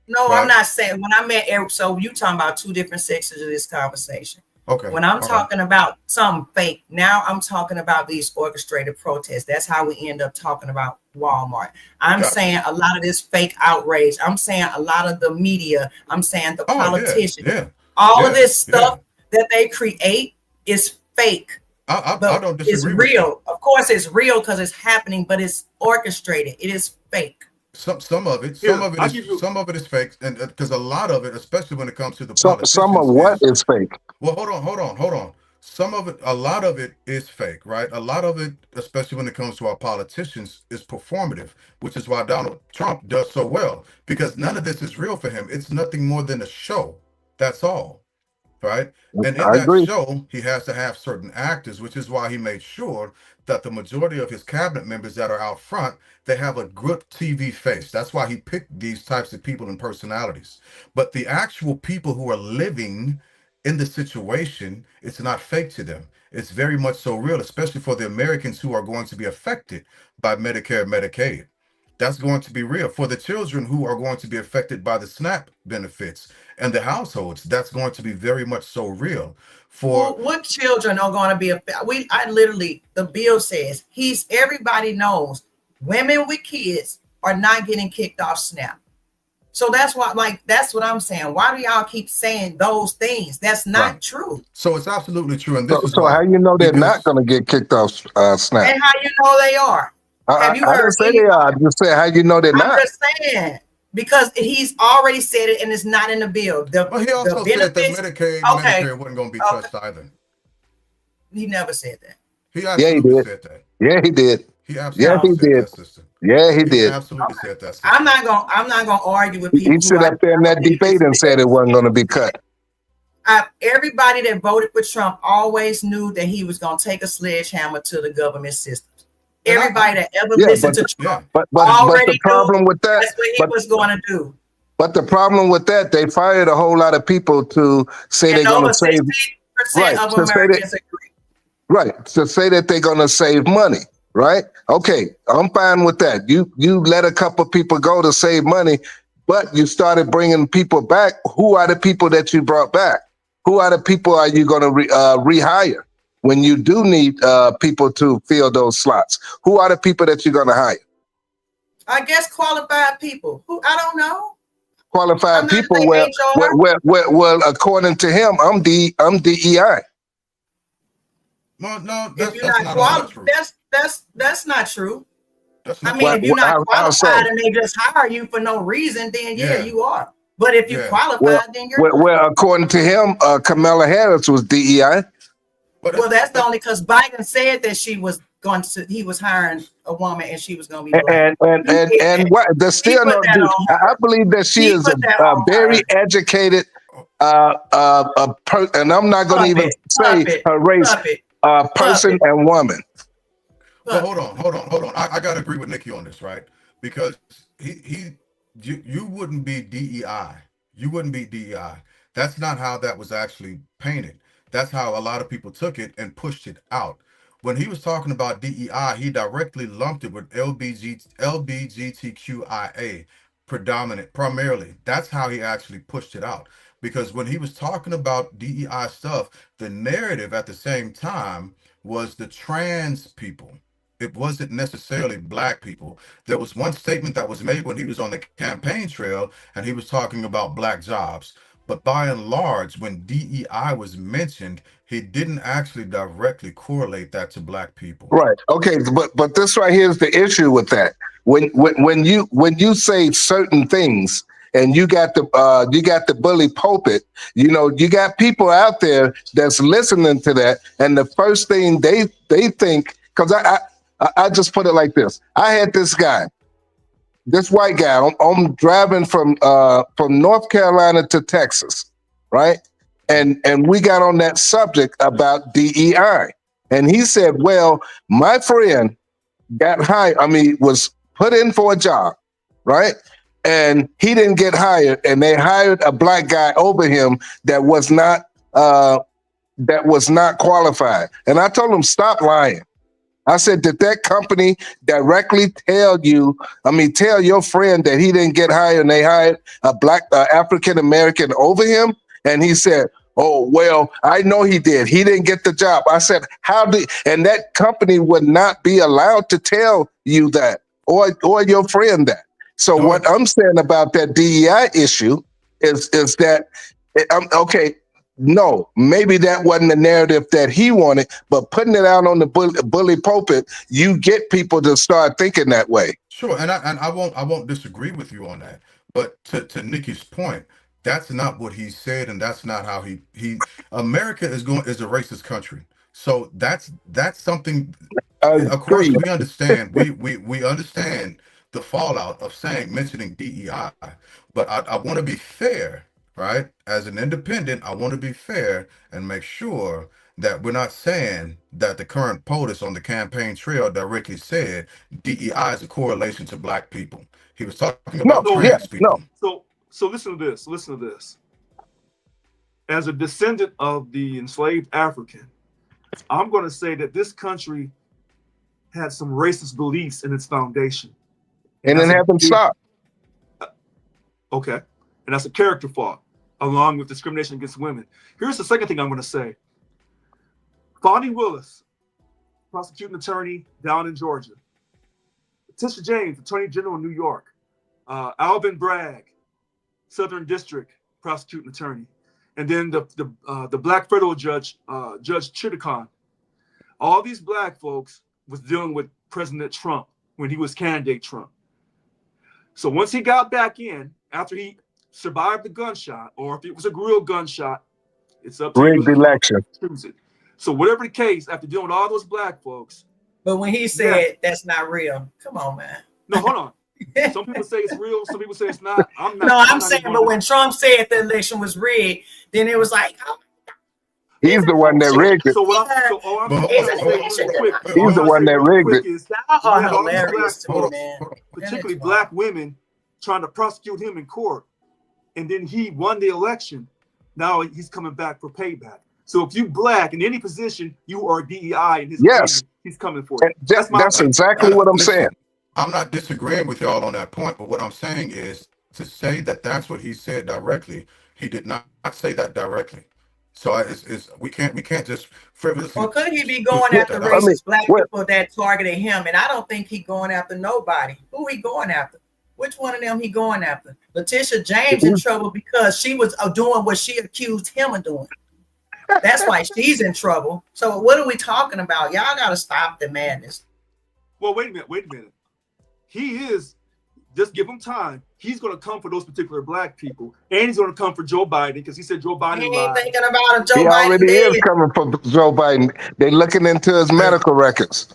No, Right. I'm not saying when I meant so you talking about two different sections of this conversation. Okay. When I'm all right. talking about something fake, now I'm talking about these orchestrated protests. That's how we end up talking about Walmart. I'm Gotcha. saying a lot of this fake outrage. I'm saying a lot of the media. I'm saying the Oh, politicians. yeah. All of yeah, this stuff that they create is fake. I But don't it's disagree with you. real. Of course, it's real because it's happening, but it's orchestrated. It is fake. Some of it Here, I'll give you- some of it is fake, and because a lot of it, especially when it comes to the Some politicians, of what is fake? well, hold on. Some of it, a lot of it is fake, right? A lot of it, especially when it comes to our politicians, is performative, which is why Donald Trump does so well, because none of this is real for him. It's nothing more than a show. That's all. right? And in I that agree. show, he has to have certain actors, which is why he made sure that the majority of his cabinet members that are out front, they have a good TV face. That's why he picked these types of people and personalities. But the actual people who are living in the situation, it's not fake to them. It's very much so real, especially for the Americans who are going to be affected by Medicare and Medicaid. That's going to be real. For the children who are going to be affected by the SNAP benefits and the households, that's going to be very much so real. For What children are going to be I literally, the bill says everybody knows women with kids are not getting kicked off SNAP. So that's what I'm saying. Why do y'all keep saying those things? That's not Right. true. So it's absolutely true, and this is So why. how you know they're Because not going to get kicked off SNAP? And how you know they are? Have you I heard didn't say they anybody? are. I just said how you know they're I'm not. just saying, because he's already said it and it's not in the bill. But he also the said that benefits, Medicaid, okay, Medicare wasn't going to be okay. touched either. He never said that. He Yeah, he absolutely did. said that. Yeah, he did. He Yeah, absolutely he said did. that, sister. Yeah, he He did. absolutely said that, sister. I'm not gonna argue with people. He stood up there in that debate and said it wasn't going to be cut. Everybody that voted for Trump always knew that he was gonna take a sledgehammer to the government systems. Everybody that ever listened to Trump But already the problem with that, that's what he was going to do. But the problem with that, they fired a whole lot of people to say And they're going over to save. 60% of Americans agree. Right, to say that they're going to save money. Right? Okay, I'm fine with that. You let a couple people go to save money, but you started bringing people back. Who are the people that you brought back? Who are the people are you going to rehire when you do need people to fill those slots? Who are the people that you're going to hire? I guess qualified people. Who I don't know. Qualified people. Well, according to him, I'm DEI. Well, no, If that's you're not not qualified. That's not true. That's not I mean, if you're not qualified so? and they just hire you for no reason, then yeah, you are. But if you're qualified, then you're well, according to him, Kamala Harris was DEI. Well, that's only because Biden said that he was hiring a woman and she was going to be black. And what? There's still no. I believe that she is a very educated, and I'm not going to even say her race, person and woman. But hold on. I gotta agree with Nikki on this, right? Because you wouldn't be DEI. You wouldn't be DEI. That's not how that was actually painted. That's how a lot of people took it and pushed it out. When he was talking about DEI, he directly lumped it with LGBTQIA primarily. That's how he actually pushed it out. Because when he was talking about DEI stuff, the narrative at the same time was the trans people. It wasn't necessarily black people. There was one statement that was made when he was on the campaign trail and he was talking about black jobs. But by and large, when DEI was mentioned, he didn't actually directly correlate that to black people. Right. Okay. But this right here is the issue with that. When you say certain things and you got the bully pulpit, you got people out there that's listening to that, and the first thing they think, because I just put it like this. I had this white guy. I'm driving from North Carolina to Texas, right? And we got on that subject about DEI. And he said, well, my friend got hired. Was put in for a job, right? And he didn't get hired. And they hired a black guy over him that was not qualified. And I told him, stop lying. I said, did that company directly tell your friend that he didn't get hired and they hired a black African-American over him? And he said, oh, well, I know he did. He didn't get the job. I said, and that company would not be allowed to tell you that or your friend that. So what I'm saying about that DEI issue is that, okay, no, maybe that wasn't the narrative that he wanted, but putting it out on the bully pulpit, you get people to start thinking that way. Sure, and I won't disagree with you on that. But to Nikki's point, that's not what he said, and that's not how he America is a racist country. So that's something. Of course, we understand. We understand the fallout of mentioning DEI, but I want to be fair right? As an independent, I want to be fair and make sure that we're not saying that the current POTUS on the campaign trail directly said DEI is a correlation to black people. He was talking No, about So yeah, trans no. people. so listen to this. Listen to this. As a descendant of the enslaved African, I'm going to say that this country had some racist beliefs in its foundation. And it that's a haven't big- stopped. Okay. And that's a character flaw, along with discrimination against women. Here's the second thing I'm going to say. Fonnie Willis, prosecuting attorney down in Georgia. Letitia James, attorney general in New York. Alvin Bragg, Southern District prosecuting attorney. And then the black federal judge, Judge Chittacon. All these black folks was dealing with President Trump when he was candidate Trump. So once he got back in, after he survived the gunshot, or if it was a real gunshot, it's up to Rigged you. election. Choose it. So whatever the case, after dealing with all those black folks, But when he said that's not real, come on, man. no, hold on. Some people say it's real, some people say it's not. I'm not. No, I'm not saying, even but gonna- when Trump said the election was rigged, then it was like, oh, He's the one that rigged it. So what I'm, so all I'm But It's saying a real fiction. quick. He's all the I'm one saying that real rigged quick it. is y'all you are had all these hilarious to black me, folks- man. particularly That is black women, trying to prosecute him in court, and then he won the election. Now he's coming back for payback. So if you black in any position, you are DEI in his Yes. opinion. He's coming for you. That's, my that's point. exactly what I'm Listen, saying. I'm not disagreeing with y'all on that point, but what I'm saying is to say that that's what he said directly. He did not say that directly. So we can't just frivolously. Or could he be going put after that out. racist black what- people that targeted him? And I don't think he going after nobody. Who he going after? Which one of them he going after? Letitia James in trouble because she was doing what she accused him of doing. That's why she's in trouble. So what are we talking about? Y'all got to stop the madness. Well, wait a minute. He is, just give him time. He's going to come for those particular black people. And he's going to come for Joe Biden because he said Joe He Biden ain't lied. thinking about him. Joe He Biden already dead. is coming for Joe Biden. They're looking into his medical records.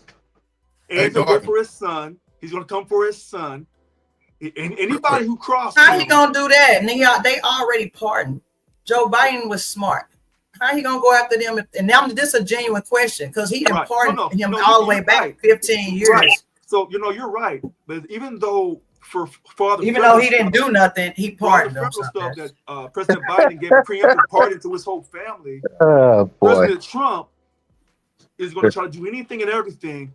And Hey, he's going to go Darby. for his son. He's going to come for his son. And anybody who crossed How he him, gonna do that? And they already pardoned. Joe Biden was smart. How he gonna go after them? And now this is a genuine question because he didn't Right. pardon No, him no, all the way you're back right. 15 years. Right. So, you're right. But even though for all the Even federal though he didn't stuff- do nothing, he for all the pardoned them. federal stuff that President Biden gave a preemptive pardon to his whole family, Oh, boy. President Trump is going to try to do anything and everything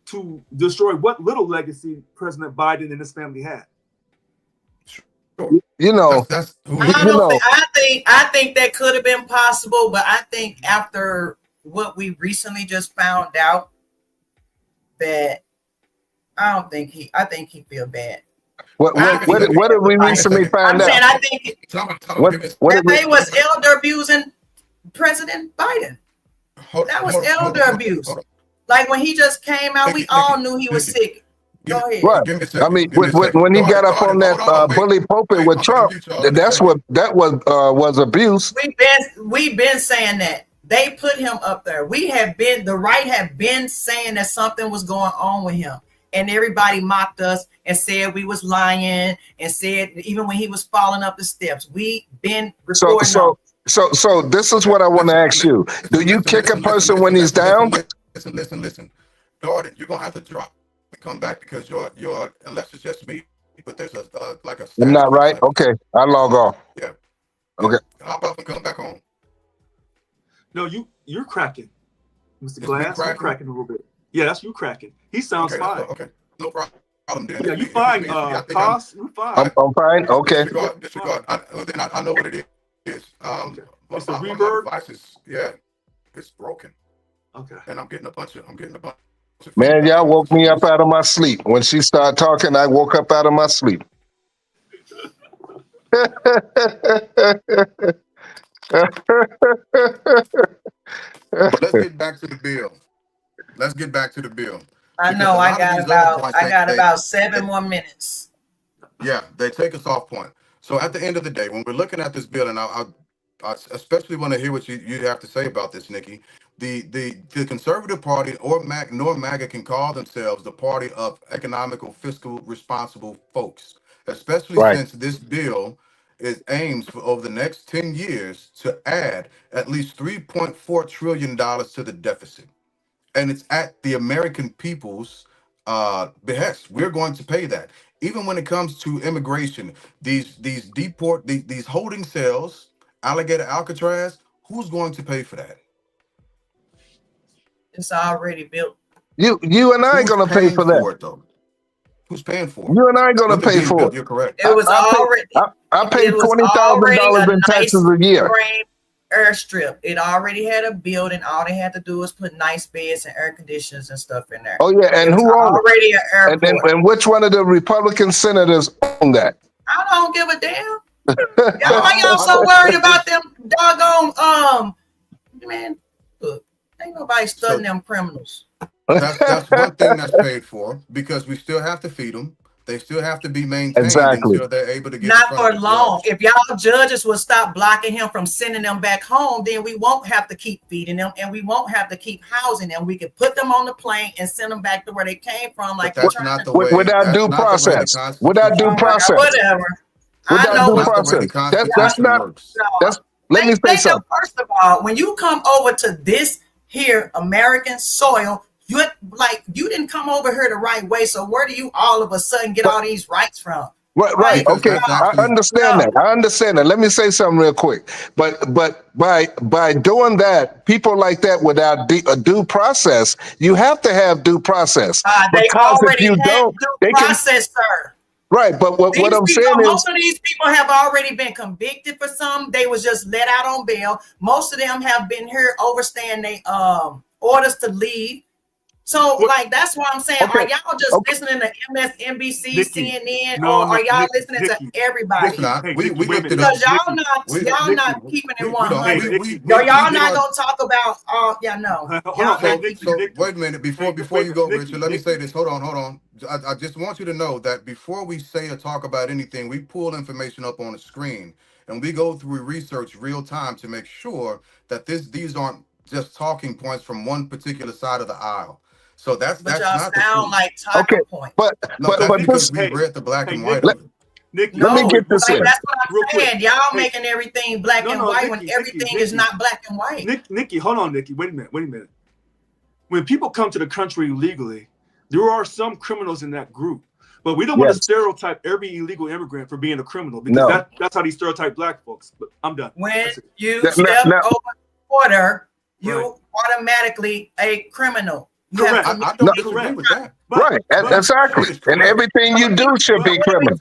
to destroy what little legacy President Biden and his family had. You know, That's who I he don't is. know- I think that could have been possible, but I think after what we recently just found out, that I think he feel bad. what did we recently find I'm saying out? I think What that did we, they was elder abusing President Biden. That was elder abuse. Like when he just came out, we Nikki, all Nikki, knew he was Nikki. sick. Go ahead. Right. Give me a I second. mean, Give me a second. when he Darby, got up on Darby, that hold on, wait. bully pulpit Wait, with I'm Trump, gonna mute y'all in a that's second. what was abuse. We've been saying that. They put him up there. The right have been saying that something was going on with him. And everybody mocked us and said we was lying and said even when he was falling up the steps, we been recording. So this is what I want to ask you. Do you kick a person when he's down? Listen. Jordan, you're gonna have to drop and come back because you're unless it's just me, but there's a like a I'm not right. Okay, I log off. Yeah. Okay. Hop off and come back on. No, you're cracking, Mr. It's me Glass. You're cracking? cracking a little bit. Yeah, that's you cracking. He sounds Okay, fine. okay. No problem then. Yeah, you If fine, it's me, I think Toss. You fine. I'm fine. Okay. Disregard. I know what it is. It's the one of my reverb? devices, yeah, it's broken, Okay. and I'm getting a bunch of Man, y'all woke me up out of my sleep. When she started talking, I woke up out of my sleep. But let's get back to the bill. I Because know a I lot of got these other about points, I got they- about 7 more minutes. Yeah, they take us off point. So at the end of the day, when we're looking at this bill, and I especially want to hear what you have to say about this, Nikki. The Conservative Party or MAGA can call themselves the party of economical, fiscal, responsible folks, especially Right. since this bill is aims for over the next 10 years to add at least $3.4 trillion to the deficit. And it's at the American people's behest. We're going to pay that. Even when it comes to immigration, these holding cells, Alligator, Alcatraz, who's going to pay for that? It's already built. You and I Who's gonna pay paying for that. it, though? Who's paying for it? You and I gonna When they're pay being for built, it. You're correct. It was I pay- already. I paid it was $20,000 already in taxes a year. frame airstrip. It already had a building. All they had to do was put nice beds and air conditioners and stuff in there. Oh yeah, and It was who owned it? already an airport. And which one of the Republican senators owned that? I don't give a damn. Why y'all so worried about them doggone man? Look, ain't nobody studying them criminals. That's one thing that's paid for, because we still have to feed them. They still have to be maintained Exactly. until they're able to get Not in for front of the long. judge. If y'all judges will stop blocking him from sending them back home, then we won't have to keep feeding them, and we won't have to keep housing them. We can put them on the plane and send them back to where they came from. Like But that's not the way. Without that's due not the way the process. Constitution Without due works. process. Whatever. Without I know due what's That's the way the process. That's Constitution not. works. That's. Let me say Think of, something. first of all, when you come over to this here American soil, you didn't come over here the right way. So where do you all of a sudden get all these rights from? Right. Because Okay. that's I actually- understand that. I understand that. Let me say something real quick. But by doing that, people like that without a due process, you have to have due process. They Because if already you had don't, due they can. process, sir. Right. But what I'm These saying people, is, most of these people have already been convicted for some. They was just let out on bail. Most of them have been here overstaying their orders to leave. So, that's what I'm saying. Okay. Are y'all just listening to MSNBC, Nikki, CNN, no, or are y'all Nikki, listening Nikki. to everybody? It's not. Hey, We Nikki, wait a looked it minute. up. Because y'all not We- y'all Nikki, not keeping it we don't- 100. Hey, Nikki. Y'all get not on- gonna talk about yeah, no. Hold Y'all on, hey, not Nikki, So Nikki. wait a minute before Wait, you go, Nikki, Richard. Let me Nikki. say this. Hold on. I just want you to know that before we say or talk about anything, we pull information up on the screen and we go through research real time to make sure that these aren't just talking points from one particular side of the aisle. So that's but y'all not the sound truth. like talking Okay. points. but No, but that's but because this. we Hey, read the black hey, and white Nick, of it. Nikki, Let me No, get this in. that's what I'm Real quick. saying. Y'all Hey. making everything black and No, white when Nikki, everything is Nikki. not black and white. Nikki, hold on, Nikki. Wait a minute. When people come to the country illegally, there are some criminals in that group. But we don't want to Yes. stereotype every illegal immigrant for being a criminal, because No. that's how they stereotype black folks. But I'm done. When That's it. you Now- step now- over the border, you Right. automatically a criminal. You Correct. have to I meet- don't No. disagree Correct. with that. Right. Exactly. And everything you do should be criminal.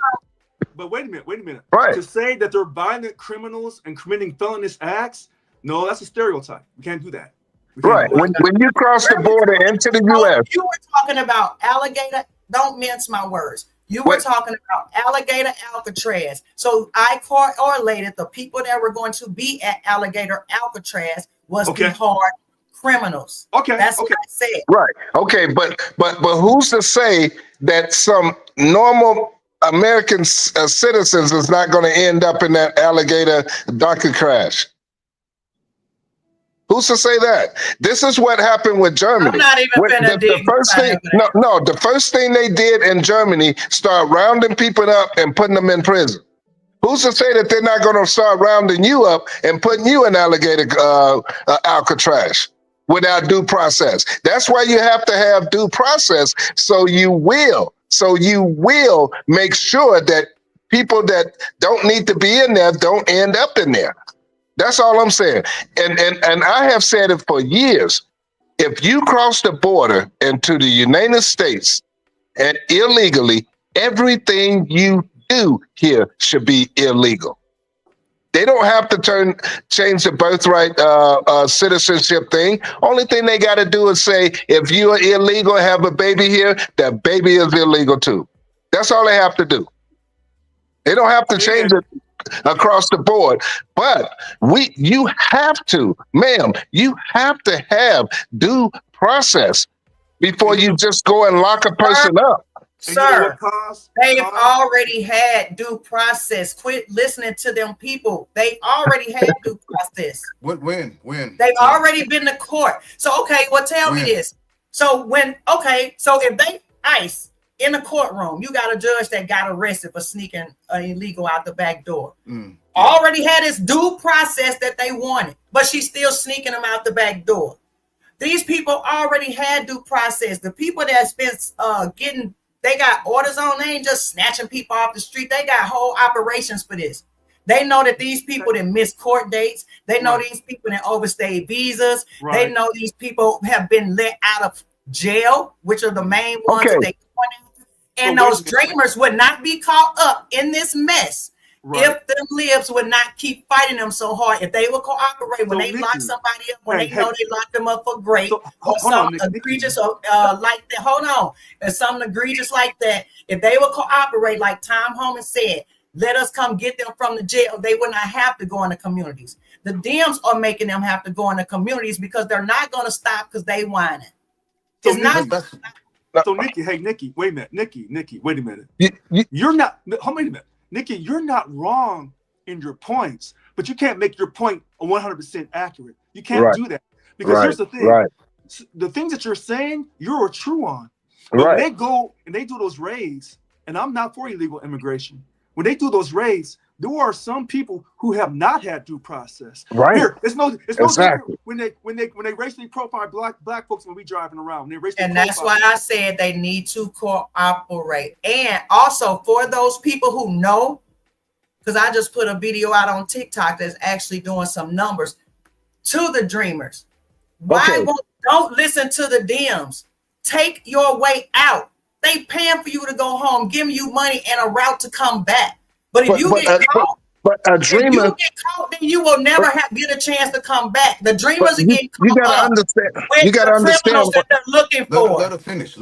But wait a minute. Right. To say that they're violent criminals and committing felonious acts, no, that's a stereotype. We can't do that. We can't Right. do that. When you cross the border into the U.S. You were talking about Alligator. Don't mince my words. You were What? talking about Alligator Alcatraz. So I correlated the people that were going to be at Alligator Alcatraz was Okay. the hard criminals. Okay. That's okay. what I said. Right. Okay. But who's to say that some normal American citizens is not going to end up in that alligator docket crash? Who's to say that? This is what happened with Germany. I'm not even finna The dig first thing, inside of no, the first thing they did in Germany, start rounding people up and putting them in prison. Who's to say that they're not going to start rounding you up and putting you in alligator Alcatraz without due process? That's why you have to have due process. So you will make sure that people that don't need to be in there don't end up in there. That's all I'm saying. And I have said it for years. If you cross the border into the United States and illegally, everything you do here should be illegal. They don't have to change the birthright citizenship thing. Only thing they got to do is say, if you are illegal, have a baby here, that baby is illegal too. That's all they have to do. They don't have to change it across the board. But you have to, ma'am, you have to have due process before you just go and lock a person up. And you know Sir, what cause? they've Cause? already had due process. Quit listening to them people. They already had due process. When? They've already been to court. So, okay, well, tell me When? this. So if they ICE in the courtroom, you got a judge that got arrested for sneaking illegal out the back door. Mm. Already had his due process that they wanted, but she's still sneaking them out the back door. These people already had due process. The people that's been they got orders on. They ain't just snatching people off the street. They got whole operations for this. They know that these people that miss court dates. They know these people that overstayed visas. They know these people have been let out of jail, which are the main ones that they and those dreamers would not be caught up in this mess if them libs would not keep fighting them so hard. If they would cooperate when they lock somebody up, when they know they locked them up for great, or something egregious like that. Hold on. There's something egregious like that. If they would cooperate, like Tom Homan said, let us come get them from the jail, they would not have to go in the communities. The Dems are making them have to go in the communities because they're not going to stop because they whining. It's not. So Nikki, wait a minute. Nikki, wait a minute. You're not, wait a minute. Nikki, you're not wrong in your points, but you can't make your point 100% accurate. You can't do that. Because here's the thing. The things that you're saying, you're true on. But when they go and they do those raids, and I'm not for illegal immigration, when they do those raids, there are some people who have not had due process. Here, it's no different when they racially profile black folks when we driving around. And that's why I said they need to cooperate. And also for those people who know, because I just put a video out on TikTok that's actually doing some numbers to the dreamers. Don't listen to the Dems. Take your way out. They paying for you to go home, giving you money and a route to come back. But if you get caught, then you will never get a chance to come back. The dreamers are getting caught. You gotta understand. You gotta understand what they're looking for. Let her finish.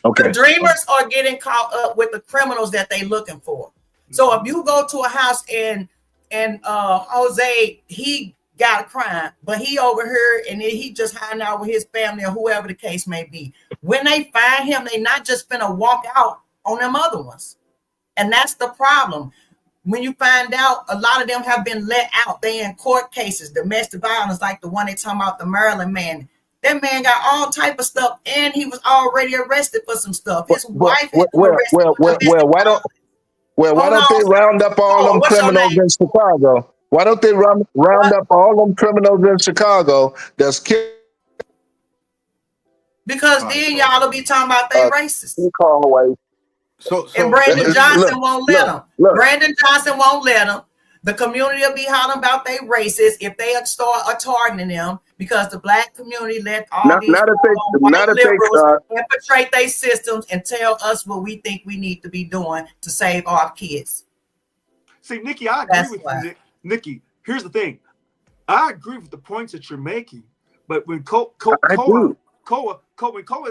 Okay. The dreamers are getting caught up with the criminals that they're looking for. So if you go to a house and Jose, he got a crime, but he over here and he just hiding out with his family or whoever the case may be. When they find him, they not just finna walk out on them other ones. And that's the problem. When you find out a lot of them have been let out, they in court cases, domestic violence, like the one they talking about, the Maryland man. That man got all type of stuff, and he was already arrested for some stuff. His wife. Why don't they round up all them criminals in Chicago? Why don't they round up all them criminals in Chicago that's killed? Because then y'all will be talking about they racist. And Brandon Johnson won't let them. Brandon Johnson won't let them. The community will be hollering about they racist if they start targeting them because the black community let all these liberals infiltrate their systems and tell us what we think we need to be doing to save our kids. See, Nikki, I agree with you. Nikki, here's the thing. I agree with the points that you're making, but when Koa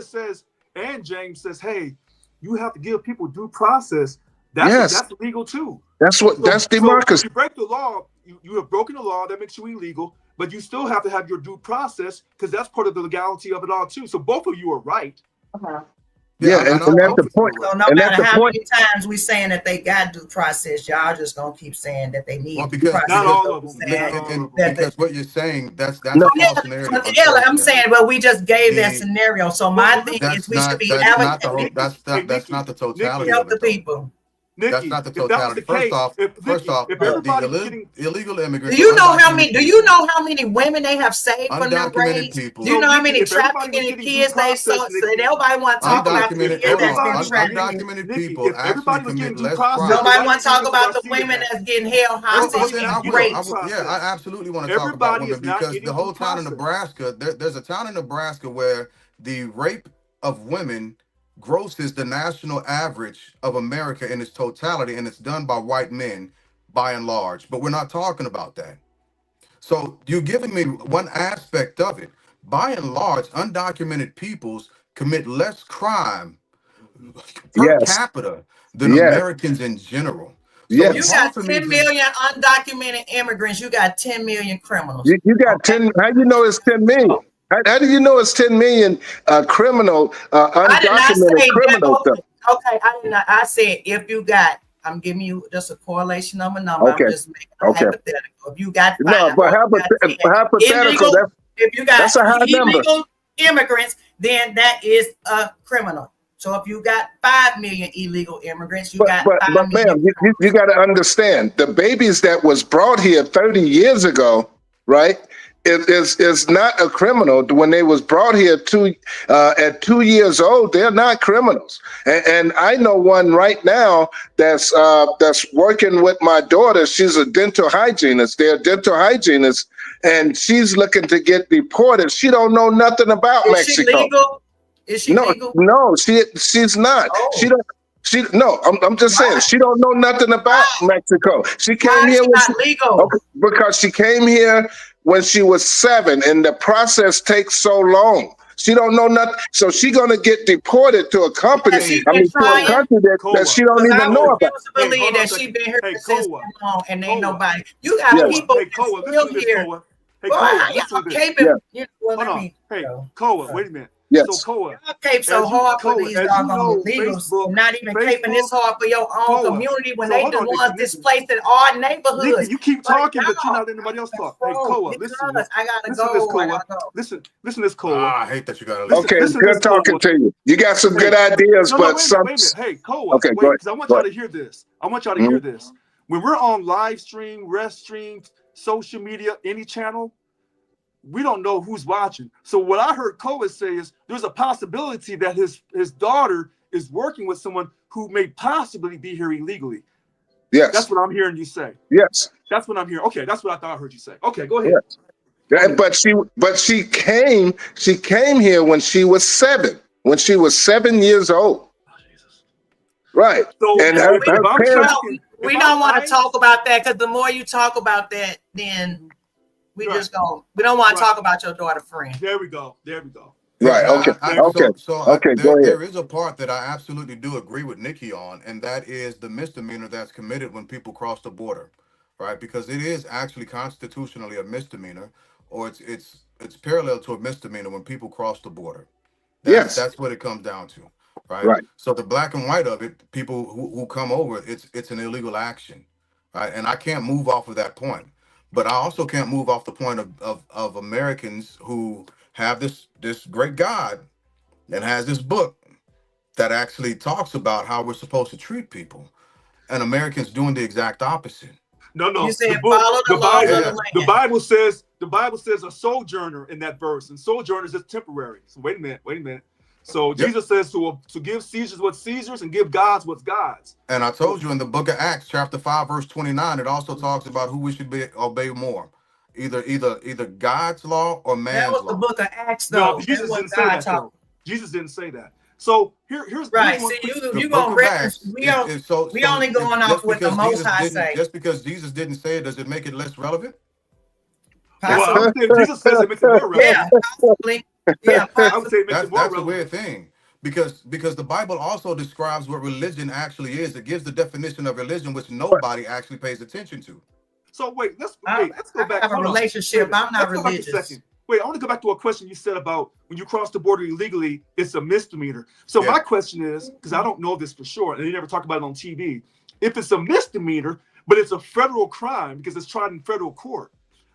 says and James says, "Hey, you have to give people due process," that's illegal too. That's democracy. So if you break the law, you have broken the law. That makes you illegal, but you still have to have your due process because that's part of the legality of it all too. So both of you are right. And that's the point. So no matter how many times we saying that they got due process, y'all just gonna keep saying that they need due process. Not all of them. Because what you're saying, that's a false narrative. Yeah, I'm saying, well, we just gave that scenario. So my thing is we should be that's not the totality of the people. Nikki, that's not the totality. First off, the illegal immigrants. Do you know how many women they have saved from their raids? Do you know how many trafficking kids they saw? So nobody want to talk about the kids that's been trafficked. Undocumented people actually commit less crime. Nobody want to talk about the women that's getting held hostage. I absolutely want to talk about women because the whole town in Nebraska, there's a town in Nebraska where the rape of women grosses the national average of America in its totality, and it's done by white men by and large. But we're not talking about that. So you're giving me one aspect of it. By and large, undocumented peoples commit less crime per capita than Americans in general. So you got 10 million undocumented immigrants. You got 10 million criminals. You got 10. How do you know it's 10 million? How do you know it's 10 million undocumented criminals? Okay, I said if you got, I'm giving you just a correlation of a number. Okay. I'm just making hypothetical. If you got hypothetical, if you got that's a high illegal number. immigrants, then that is a criminal. So if you got 5 million illegal immigrants, you But got but 5 but ma'am, million. you got to understand the babies that was brought here 30 years ago, right? Is not a criminal when they was brought here at 2 years old. They're not criminals, and I know one right now that's working with my daughter. She's a dental hygienist. They're a dental hygienist, and she's looking to get deported. She don't know nothing about Is she Mexico. legal? Is she legal? No, she's not. Oh. I'm just saying she don't know nothing about Mexico. She Why came is here she not legal? because she came here when she was 7, and the process takes so long. She don't know nothing, so she gonna get deported to a country. Has she I been mean, to a trying? country that she don't Because I even know about. refuse to Hey, believe hold on a that she second. been here Hey, since Koa. so long and ain't Koa. nobody. You got Yes. people Hey, Koa, that's listen still to this, here. Koa. Hey, Boy, Koa, listen y'all to this. caping. Yeah. You know what Hold I on. mean? Hey, So, Koa, wait a minute. Yes. So, Koa, y'all cape so as you- hard for Koa, these as you doggone know, illegals, Facebook- and not even caping this Facebook- hard for your own Koa. community when So they hold the on, Nikki, ones Nikki. displaced in our neighborhoods. Nikki, you keep talking, but you're y'all- not letting anybody else talk. Hey, Koa, listen. Because I gotta Listen to this, go. I Koa. gotta go. Listen to this, Koa. I hate that you gotta Listen- listen. Okay, listen to good this, Koa. talking to you. You got some Hey, good ideas, No, but wait a some. minute. Hey, Koa, Okay, wait, go ahead. because I want Go y'all to hear this. I want y'all to hear this. When we're on live stream, rest stream, social media, any channel, we don't know who's watching. So what I heard Koa say is there's a possibility that his daughter is working with someone who may possibly be here illegally. Yes. That's what I'm hearing you say. Yes. That's what I'm hearing. Okay, that's what I thought I heard you say. Okay, go ahead. Yes. Yeah, but she came here when she was 7. When she was 7 years old. Oh, Jesus. Right. So And if her I'm parents- talking, We if don't I'm want right, to talk about that because the more you talk about that, then we Right. just go. We don't want to Right. talk about your daughter friend. there we go. There we go. Right. Okay. Okay. Okay, go ahead. There is a part that I absolutely do agree with Nikki on, and that is the misdemeanor that's committed when people cross the border, right? Because it is actually constitutionally a misdemeanor, or it's parallel to a misdemeanor when people cross the border. Yes. That's what it comes down to, right? Right. So the black and white of it, people who come over, it's an illegal action, right? And I can't move off of that point, but I also can't move off the point of Americans who have this great God and has this book that actually talks about how we're supposed to treat people, and Americans doing the exact opposite. No. You said the book, follow the the laws Bible, of Yeah. the the land. Bible says a sojourner in that verse, and sojourners is temporary. So wait a minute. So Yep. Jesus says to give Caesar's what's Caesar's and give God's what's God's. And I told you in the book of Acts, chapter 5, verse 29, it also talks about who we should obey more, either God's law or That man's was the law. book of Acts, No, though. Jesus That was didn't say God that talking. though. Jesus didn't say that. So here's Right. one See, quick- The you book gonna of reference. Acts We don't. is so. we so only going just off what the because Most Jesus High didn't- say. Just because Jesus didn't say it, does it make it less relevant? Well, I Possibly. would say Jesus says it makes it more relevant. Yeah, possibly. Yeah, I would possibly. say it makes it more That's a relevant. weird thing, because the Bible also describes what religion actually is. It gives the definition of religion, which nobody actually pays attention to. So wait, let's I go back. have a Hold on. relationship. Wait a minute. I'm not Let's go back a religious. second. Wait, I want to go back to a question you said about when you cross the border illegally, it's a misdemeanor. So Yeah. my question is, because I don't know this for sure, and they never talk about it on TV, if it's a misdemeanor, but it's a federal crime because it's tried in federal court.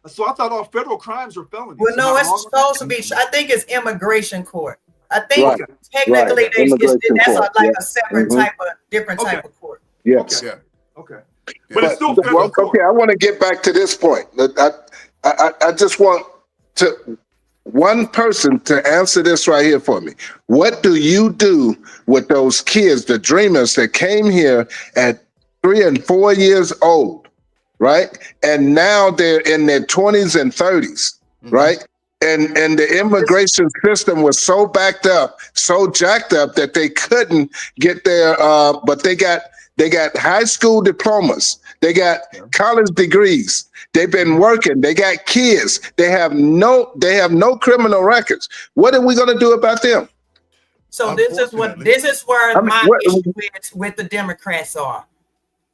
So I thought all federal crimes were felonies. Well, no, Am I it's wrong? supposed to be. I think it's immigration court. I think Right. technically Right. Immigration that's court, like yeah. a separate Mhm. different Okay. type of court. Yes. Yeah. Okay. Yeah. But it's still federal Well, court. okay, I want to get back to this point. I just want one person to answer this right here for me. What do you do with those kids, the dreamers that came here at 3 and 4 years old, right? And now they're in their 20s and 30s, Mhm. right? And the immigration system was so backed up, so jacked up that they couldn't get their but they got high school diplomas, they got college degrees, they've been working, they got kids, they have no criminal records. What are we gonna do about them? So this is where I mean, my what- issue is with the Democrats are.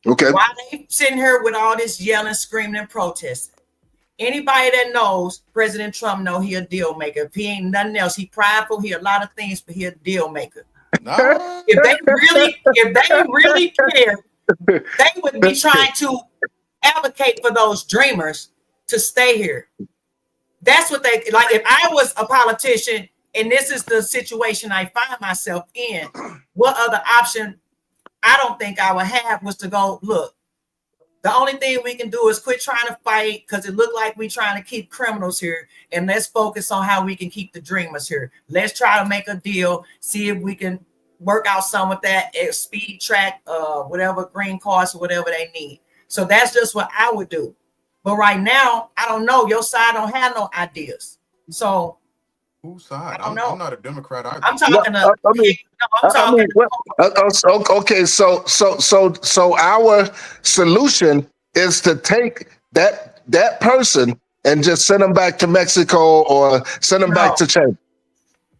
Okay. Why they sitting here with all this yelling, screaming, and protesting? Anybody that knows President Trump know he a deal maker. If he ain't nothing else, he prideful, he a lot of things, but he a deal maker. No. If they really care, they would be trying to advocate for those dreamers to stay here. That's what they like. If I was a politician and this is the situation I find myself in. What other option I don't think I would have was to go, look, the only thing we can do is quit trying to fight because it looked like we trying to keep criminals here, and let's focus on how we can keep the dreamers here. Let's try to make a deal, see if we can work out some of that speed track, whatever green cards or whatever they need. So that's just what I would do. But right now, I don't know. Your side don't have no ideas. So Whose side? I don't know. I'm not a Democrat either. I'm talking Well, to, I'm talking Okay, so our solution is to take that person and just send them back to Mexico or send them back to China.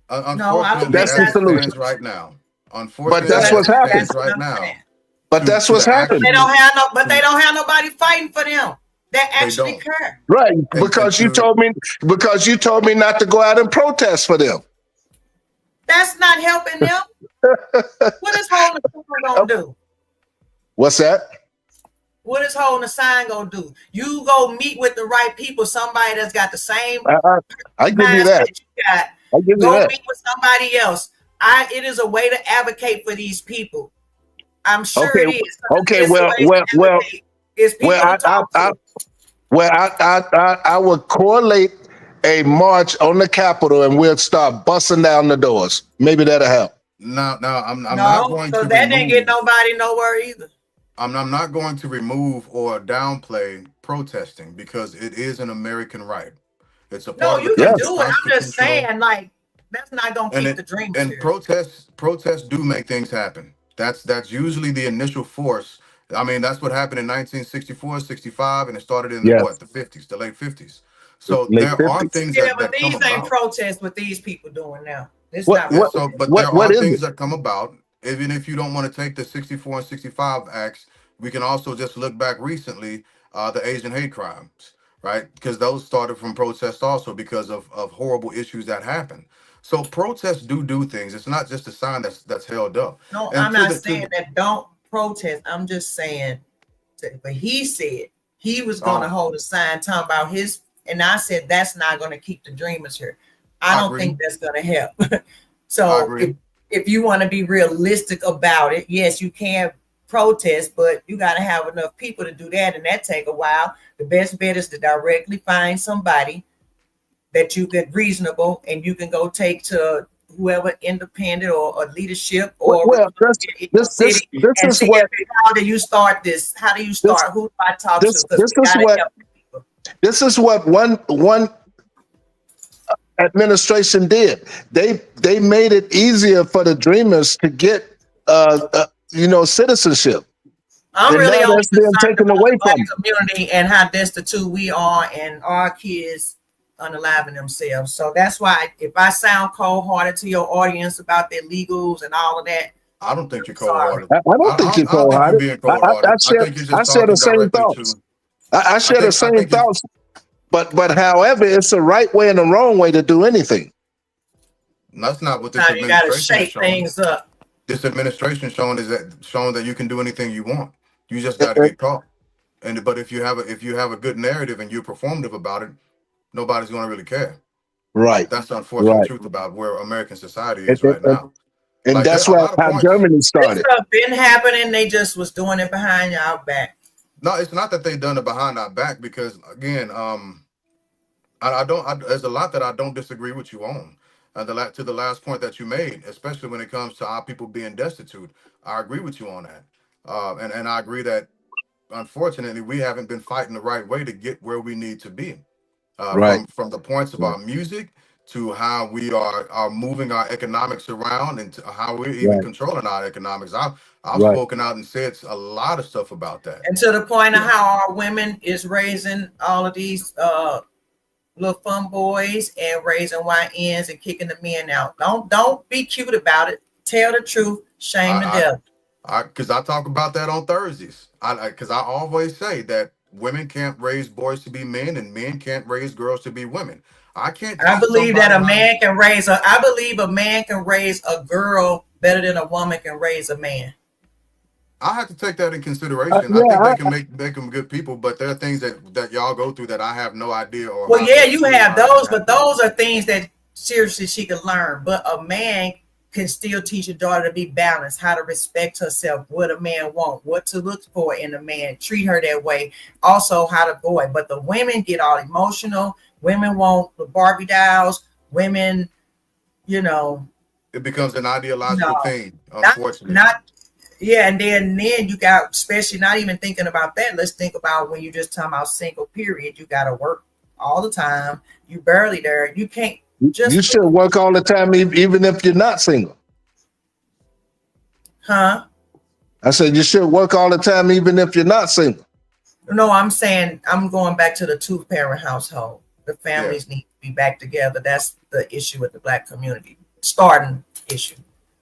Unfortunately, That's the as it solution. stands right now. Unfortunately, that's as what's it stands happening. right now. But that's what's happening. they don't have nobody fighting for them that actually don't. care. Right, because you told me not to go out and protest for them. That's not helping them. What is holding the sign gonna do? What's that? What is holding the sign gonna do? You go meet with the right people, somebody that's got the same I give you mindset that. you got. I give you Go that. meet with somebody else. It is a way to advocate for these people. I'm sure Okay, it is. okay, It's a well, way to well, well, advocate. It's people well, to talk to. I would correlate a march on the Capitol, and we'll start busting down the doors. Maybe that'll help. No, I'm not No, going so to that didn't get remove. nobody nowhere either. I'm not going to remove or downplay protesting because it is an American right. It's a No, part you of the can Yes. do it. I'm just constitutional- saying, like, that's not gonna And keep the dreams And here. protests do make things happen. That's usually the initial force. I mean, that's what happened in 1964, 65, and it started in Yes. the 50s, the late 50s. So Late there are 50s. things Yeah, that but come these ain't about. protests what these people doing now. It's What- not. Yeah, what- so, but what- there what are is things it? that come about, even if you don't want to take the 64 and 65 acts, we can also just look back recently, the Asian hate crimes, right? Because those started from protests also because of horrible issues that happened. So protests do things. It's not just a sign that's held up. No, And I'm to not the- to saying that don't protest. I'm just saying, but he said he was going to Oh. hold a sign talking about his, and I said that's not going to keep the dreamers here. I I don't agree. think that's going to help. I So agree. if you want to be realistic about it, yes, you can protest, but you got to have enough people to do that, and that take a while. The best bet is to directly find somebody that you get reasonable, and you can go take to whoever independent or leadership or Well, this city and is see what how do you start this? How do you start? Who do I talk this- to? Because this is what- this is what one administration did. They made it easier for the dreamers to get citizenship. I'm and really now only that's being concerned taken about away the black from them. community and how destitute we are and our kids unaliving themselves. So that's why if I sound cold-hearted to your audience about their legals and all of that, I don't think you're Sorry. cold-hearted. I don't think you're I don't think cold-hearted. you're being cold-hearted. I think you're just I share the talking same directly thoughts. to. I share the I same think it's- thoughts. But however, it's the right way and the wrong way to do anything. That's not what this now you got to administration is shake showing. things up. This administration showing that you can do anything you want. You just got to get caught. But if you have a good narrative and you're performative about it, nobody's going to really care. Right. That's the unfortunate Right. truth about where American society is right now. And Like, that's there are a why lot of how points. Germany This started. stuff been happening. They just was doing it behind y'all back. No, it's not that they done it behind our back because again, there's a lot that I don't disagree with you on. To the last point that you made, especially when it comes to our people being destitute, I agree with you on that. And I agree that unfortunately we haven't been fighting the right way to get where we need to be. Right. From the points of our music to how we are moving our economics around and to how we're even Right. controlling our economics. I've Right. spoken out and said a lot of stuff about that. And to the point of how our women is raising all of these little fun boys and raising YNs and kicking the men out. Don't be cute about it. Tell the truth. Shame the devil. Because I talk about that on Thursdays. Because I always say that women can't raise boys to be men and men can't raise girls to be women. I can't. I believe that a somebody- man can raise I believe a man can raise a girl better than a woman can raise a man. I have to take that in consideration. Yeah, I think they can make them good people, but there are things that y'all go through that I have no idea. Or Well, how yeah, to you see have how those, to but those are things that seriously she can learn. But a man can still teach a daughter to be balanced, how to respect herself, what a man want, what to look for in a man, treat her that way, also how to boy. But the women get all emotional. Women want the Barbie dolls. Women, you know, It becomes an ideological no, thing, not unfortunately. not yeah, and then you got, especially not even thinking about that. Let's think about when you just talking about single period. You got to work all the time. You barely there. You can't You just should work all the time, even if you're not single. huh? I said you should work all the time, even if you're not single. No, I'm saying I'm going back to the two-parent household. The families need to be back together. That's the issue with the Black community, starting issue.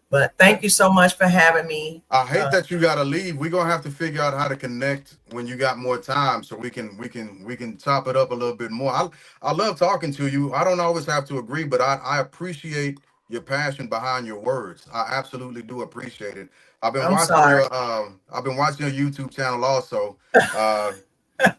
But thank you so much for having me. I hate that you gotta leave. We're gonna have to figure out how to connect when you got more time, so we can chop it up a little bit more. I love talking to you. I don't always have to agree, but I appreciate your passion behind your words. I absolutely do appreciate it. I'm sorry. I've been watching your YouTube channel also,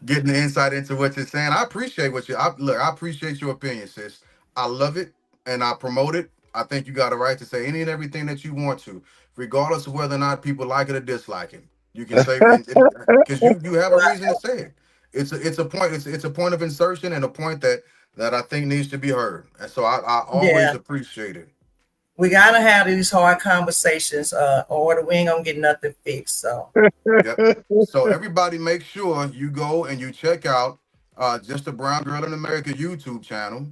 getting the insight into what you're saying. I appreciate I appreciate your opinion, sis. I love it and I promote it. I think you got a right to say any and everything that you want to, regardless of whether or not people like it or dislike it. You can say because you have a reason to say it. It's a point of insertion and a point that I think needs to be heard. And so I always appreciate it. We gotta have these hard conversations, or we ain't gonna get nothing fixed. So Yep. So everybody make sure you go and you check out Just a Brown Girl in America YouTube channel.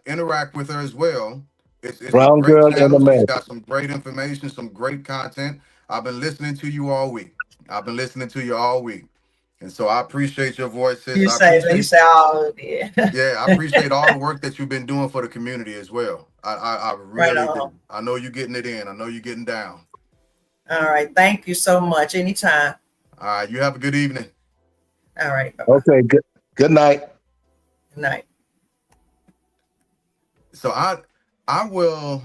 Interact with her as well. It's a Brown great girl in channel. She's America. got some great information, some great content. I've been listening to you all week. And so I appreciate your voice, sis. you say, oh yeah, Yeah, I appreciate all the work that you've been doing for the community as well. I really right do. on. I know you're getting it in. I know you're getting down. All right, thank you so much. Anytime. All right, you have a good evening. All right, bye-bye. Okay, good night. Good night. So I will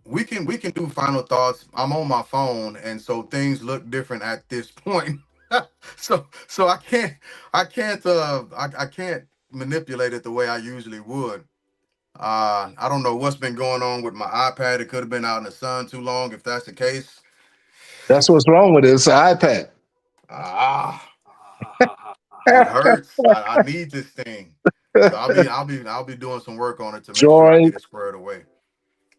we can do final thoughts. I'm on my phone and so things look different at this point. so I can't manipulate it the way I usually would. I don't know what's been going on with my iPad. It could have been out in the sun too long. If that's the case, That's what's wrong with it. It's an iPad. It hurts. I need this thing. So I'll be doing some work on it to make sure I get it squared away.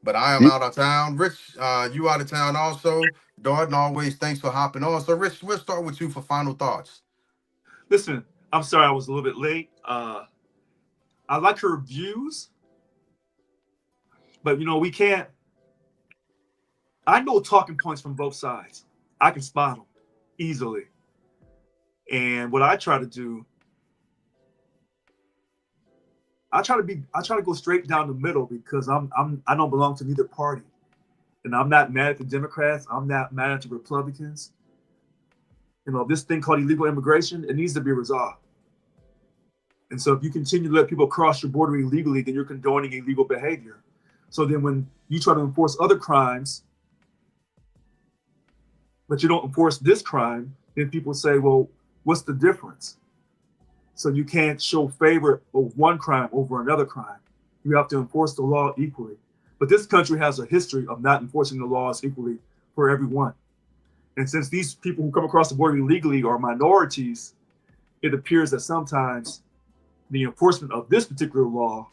But I am out of town. Rich, you out of town also. Darden, always thanks for hopping on. So Rich, we'll start with you for final thoughts. Listen, I'm sorry I was a little bit late. I like her views, but we can't. I know talking points from both sides. I can spot them easily. And what I try to do, I try to go straight down the middle because I don't belong to neither party. And I'm not mad at the Democrats. I'm not mad at the Republicans. This thing called illegal immigration, it needs to be resolved. And so if you continue to let people cross your border illegally, then you're condoning illegal behavior. So then when you try to enforce other crimes, but you don't enforce this crime, then people say, well, what's the difference? So you can't show favor of one crime over another crime. You have to enforce the law equally. But this country has a history of not enforcing the laws equally for everyone. And since these people who come across the border illegally are minorities, it appears that sometimes the enforcement of this particular law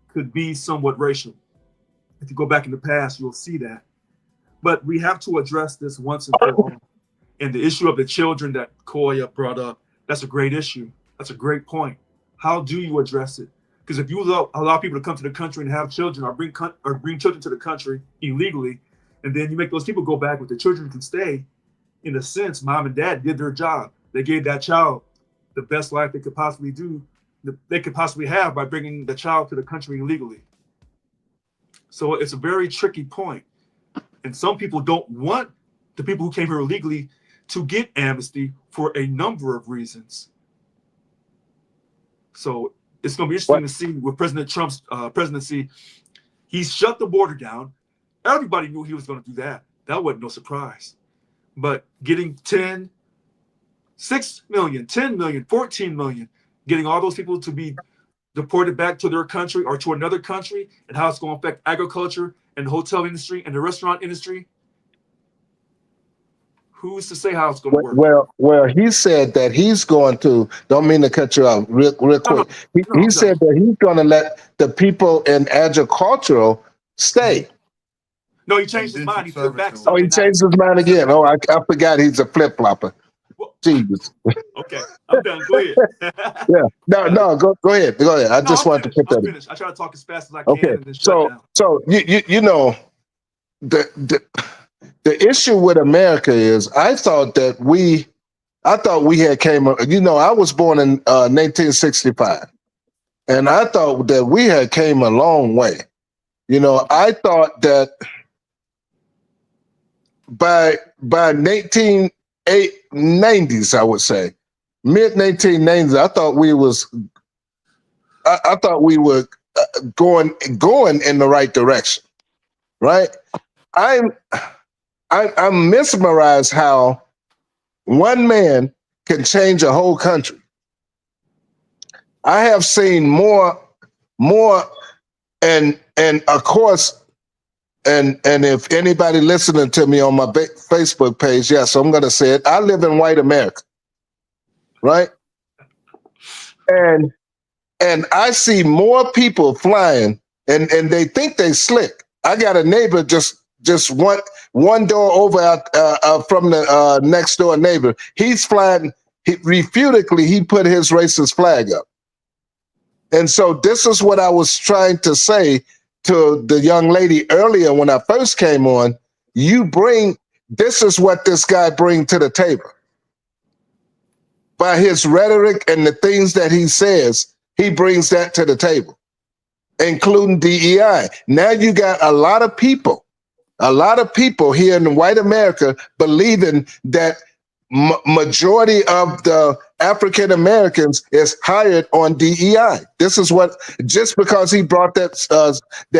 could be somewhat racial. If you go back in the past, you'll see that. But we have to address this once and for all. And the issue of the children that Koya brought up, that's a great issue. That's a great point. How do you address it? Because if you allow people to come to the country and have children or bring children to the country illegally, and then you make those people go back with the children can stay, in a sense, mom and dad did their job. They gave that child the best life they could possibly have by bringing the child to the country illegally. So it's a very tricky point. And some people don't want the people who came here illegally to get amnesty for a number of reasons. So it's going to be interesting to see with President Trump's presidency. He shut the border down. Everybody knew he was going to do that. That wasn't no surprise. But getting 6 million, 10 million, 14 million, getting all those people to be deported back to their country or to another country, and how it's going to affect agriculture and the hotel industry and the restaurant industry? Who's to say how it's going to work? Well, he said that he's going to. Don't mean to cut you off, real quick. He said that he's going to let the people in agricultural stay. No, he changed his mind. He put back. Oh, he changed his mind again. Oh, I forgot he's a flip flopper. Jesus. Okay, I'm done. Go ahead. Yeah. No. Go ahead. Go ahead. I just wanted to put that in. I try to talk as fast as I can. Okay. And then shut down. So you know the issue with America is I thought we had came. You know, I was born in 1965, and I thought that we had came a long way. You know, I thought that by 1990s, I would say, mid 1990s, I thought we were going in the right direction, right? I'm mesmerized how one man can change a whole country. I have seen more, and of course, and if anybody listening to me on my Facebook page, yes, I'm going to say it. I live in white America, right? And I see more people flying, and they think they slick. I got a neighbor just one door over from the next door neighbor. He's flying. He put his racist flag up. And so this is what I was trying to say to the young lady earlier when I first came on. This is what this guy brings to the table. By his rhetoric and the things that he says, he brings that to the table, including DEI. Now you got a lot of people here in white America believing that majority of the African Americans is hired on DEI. This is what, just because he brought that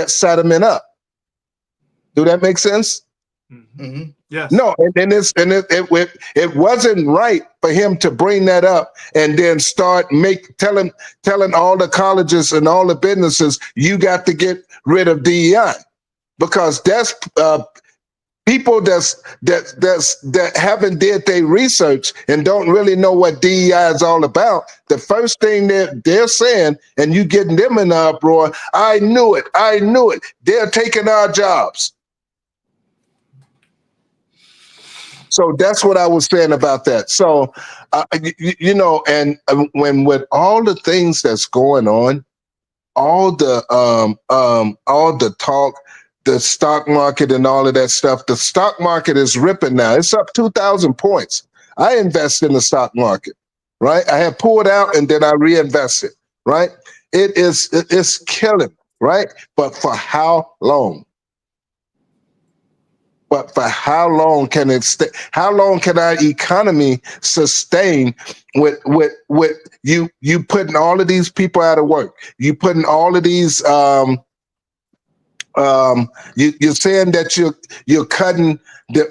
sentiment up. Do that make sense? Mm-hmm. Yes. No, it wasn't right for him to bring that up and then start telling all the colleges and all the businesses, you got to get rid of DEI, because that's people that haven't did their research and don't really know what DEI is all about. The first thing they're saying, and you getting them in the uproar, I knew it. They're taking our jobs. So that's what I was saying about that. So, you know, and when with all the things that's going on, all the talk, the stock market and all of that stuff, the stock market is ripping now. It's up 2,000 points. I invest in the stock market, right? I have pulled out and then I reinvested, right? It's killing, right? But for how long? But for how long can it stay? How long can our economy sustain with you putting all of these people out of work? You putting all of these you're saying that you're cutting the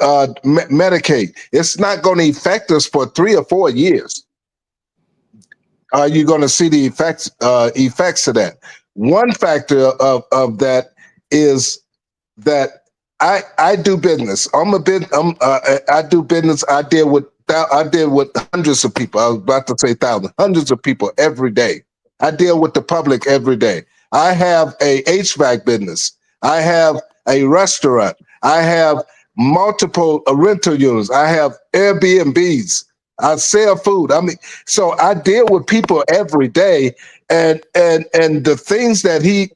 Medicaid. It's not going to affect us for 3 or 4 years. Are you going to see the effects of that? One factor of that is that I do business. I do business. I deal with hundreds of people. I was about to say thousands, hundreds of people every day. I deal with the public every day. I have a HVAC business. I have a restaurant. I have multiple rental units. I have Airbnbs. I sell food. I mean, so I deal with people every day, and the things that he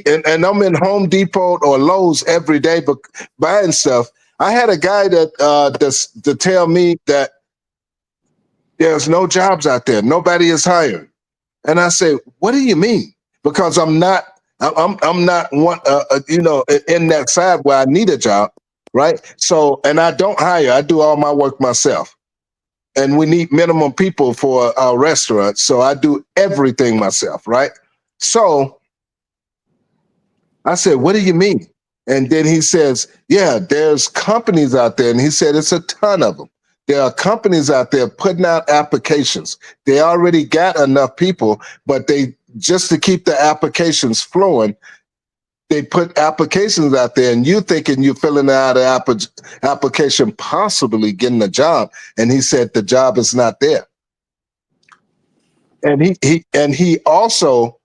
and I'm in Home Depot or Lowe's every day, but buying stuff. I had a guy to tell me that there's no jobs out there. Nobody is hiring, and I say, what do you mean? Because I'm not one, you know, in that side where I need a job, right? So, and I don't hire. I do all my work myself. And we need minimum people for our restaurant. So I do everything myself, right? So I said, what do you mean? And then he says, yeah, there's companies out there. And he said, it's a ton of them. There are companies out there putting out applications. They already got enough people, but they just to keep the applications flowing, they put applications out there, and you thinking you're filling out an application, possibly getting a job. And he said the job is not there. And he also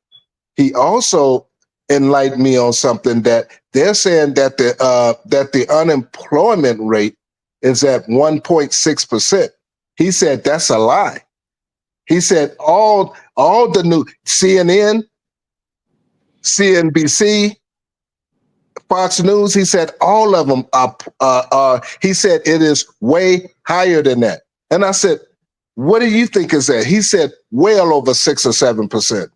enlightened me on something, that they're saying that the unemployment rate is at 1.6%. He said that's a lie. He said all the new CNN, CNBC, Fox News, he said all of them are he said it is way higher than that. And I said, what do you think is that? He said well over 6 or 7%.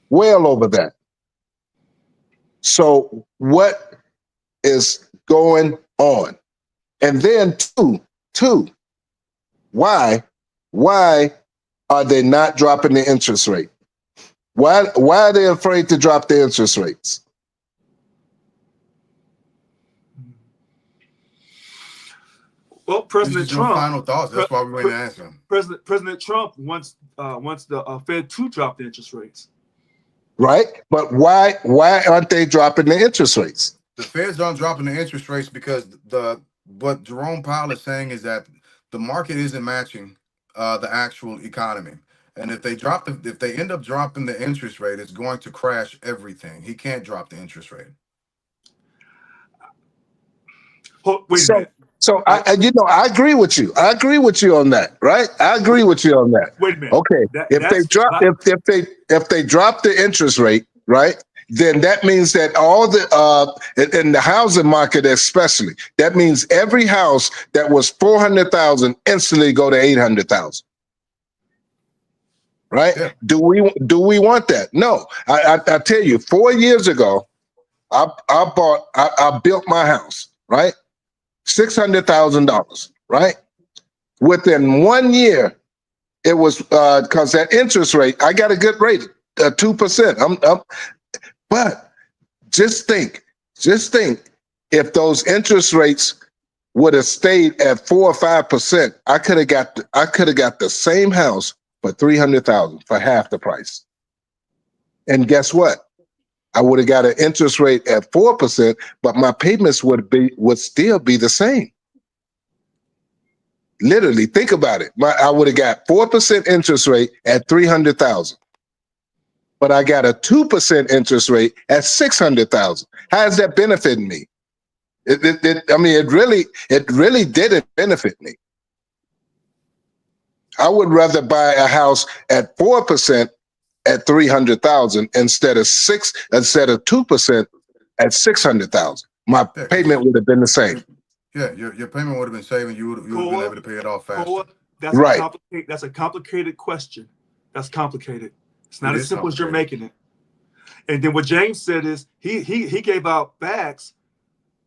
Well over that. So what is going on? And then two, why are they not dropping the interest rate? Why are they afraid to drop the interest rates? Well, President This is your Trump. final thoughts. That's why we went to answer him. President Trump wants the Fed to drop the interest rates. Right? But why aren't they dropping the interest rates? The Feds aren't dropping the interest rates because what Jerome Powell is saying is that the market isn't matching the actual economy. And if they end up dropping the interest rate, it's going to crash everything. He can't drop the interest rate. Wait a minute. So I agree with you. I agree with you on that, right? I agree with you on that. Wait a minute. Okay. If they drop the interest rate, right, then that means that all the in the housing market especially, that means every house that was 400,000 instantly go to 800,000. Right? Yeah. Do we want that? No. I tell you, 4 years ago, I built my house, right? $600,000, right? Within 1 year, it was because that interest rate, I got a good rate, 2%. But just think, if those interest rates would have stayed at 4 or 5%, I could have got the same house for $300,000 for half the price. And guess what? I would have got an interest rate at 4%, but my payments would still be the same. Literally, think about it. I would have got 4% interest rate at $300,000, but I got a 2% interest rate at $600,000. How is that benefiting me? It really didn't benefit me. I would rather buy a house at 4% at 300,000 instead of 2% at 600,000. My payment would have been the same. Yeah, your payment would have been saving. You would have been able to pay it off faster. That's right. That's a complicated question. That's complicated. It's not It as is simple as you're complicated. making it. And then what James said is he gave out facts,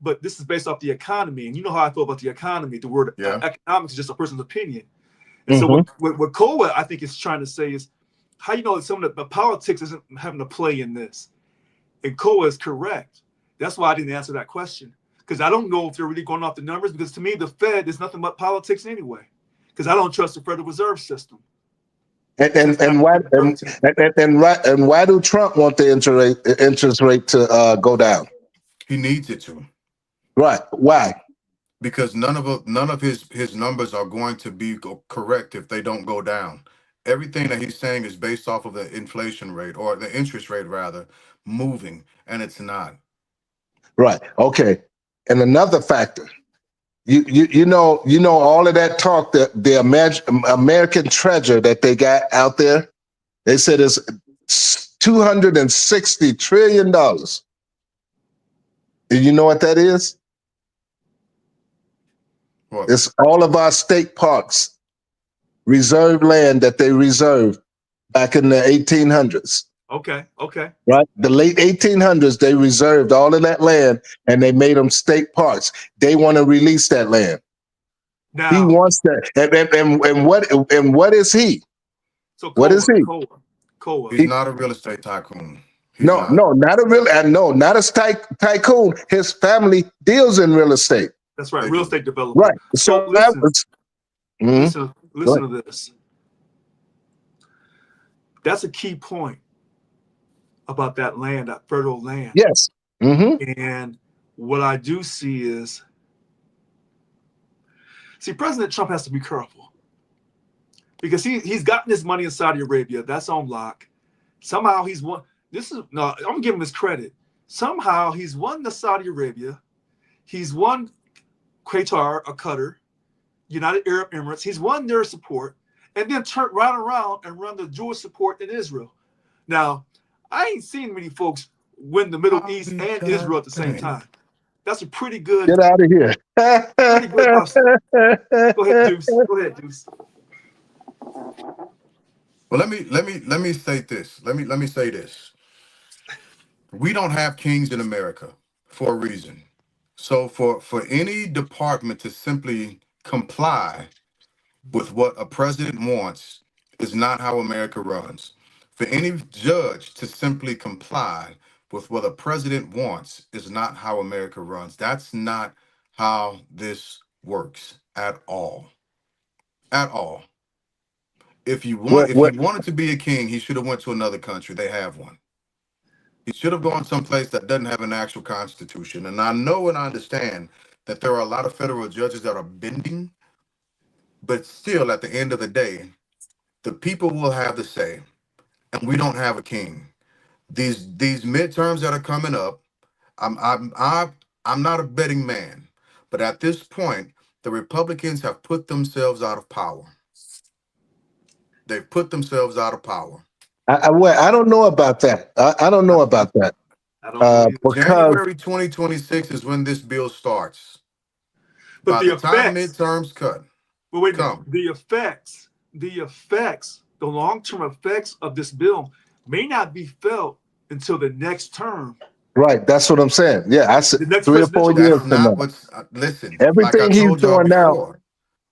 but this is based off the economy. And you know how I feel about the economy. The word economics is just a person's opinion. And so what Cole, I think, is trying to say is, how you know that some of the politics isn't having a play in this? And Cole is correct. That's why I didn't answer that question. Because I don't know if they're really going off the numbers, because to me, the Fed is nothing but politics anyway. Because I don't trust the Federal Reserve System. And why do Trump want the interest rate to go down? He needs it to. Right. Why? Because none of his numbers are going to be correct if they don't go down. Everything that he's saying is based off of the inflation rate, or the interest rate rather, moving, and it's not. Right. Okay. And another factor, you know all of that talk, that the American treasure that they got out there, they said it's $260 trillion. Do you know what that is? What? It's all of our state parks, reserved land that they reserved back in the 1800s. Okay. Right? The late 1800s, they reserved all of that land and they made them state parks. They want to release that land. Now, He wants that. And what is he? So What is he? Cole. He's not a real estate tycoon. Not a tycoon. His family deals in real estate. That's right, real estate developer. Right. So listen to this. That's a key point about that land, that federal land. Yes. Hmm. And what I do see is, President Trump has to be careful because he's gotten his money in Saudi Arabia. That's on lock. Somehow he's won. I'm gonna give him his credit. Somehow he's won the Saudi Arabia. He's won Qatar, or Qatar, United Arab Emirates. He's won their support, and then turned right around and run the Jewish support in Israel. Now, I ain't seen many folks win the Middle East and Israel at the same time. That's a pretty good. Get out of here. Pretty good hustle. Go ahead, Deuce. Go ahead, Deuce. Well, let me say this. Let me say this. We don't have kings in America for a reason. So for any department to simply comply with what a president wants is not how America runs. For any judge to simply comply with what a president wants is not how America runs. That's not how this works at all. At all. If you wanted to be a king, he should have went to another country. They have one. He should have gone someplace that doesn't have an actual constitution. And I know and I understand that there are a lot of federal judges that are bending, but still, at the end of the day, the people will have the say, and we don't have a king. These midterms that are coming up, I'm not a betting man, but at this point, the Republicans have put themselves out of power. They've put themselves out of power. I don't know about that. I don't know about that. I don't know either. Because January 2026 is when this bill starts. But By the the time effects, midterms cut, but wait a minute, come. the long-term effects of this bill may not be felt until the next term. right, that's what I'm saying. Yeah, I said The next 3 or 4 presidential- years that's from not now. what's listen. Everything like I he's told y'all doing now. before,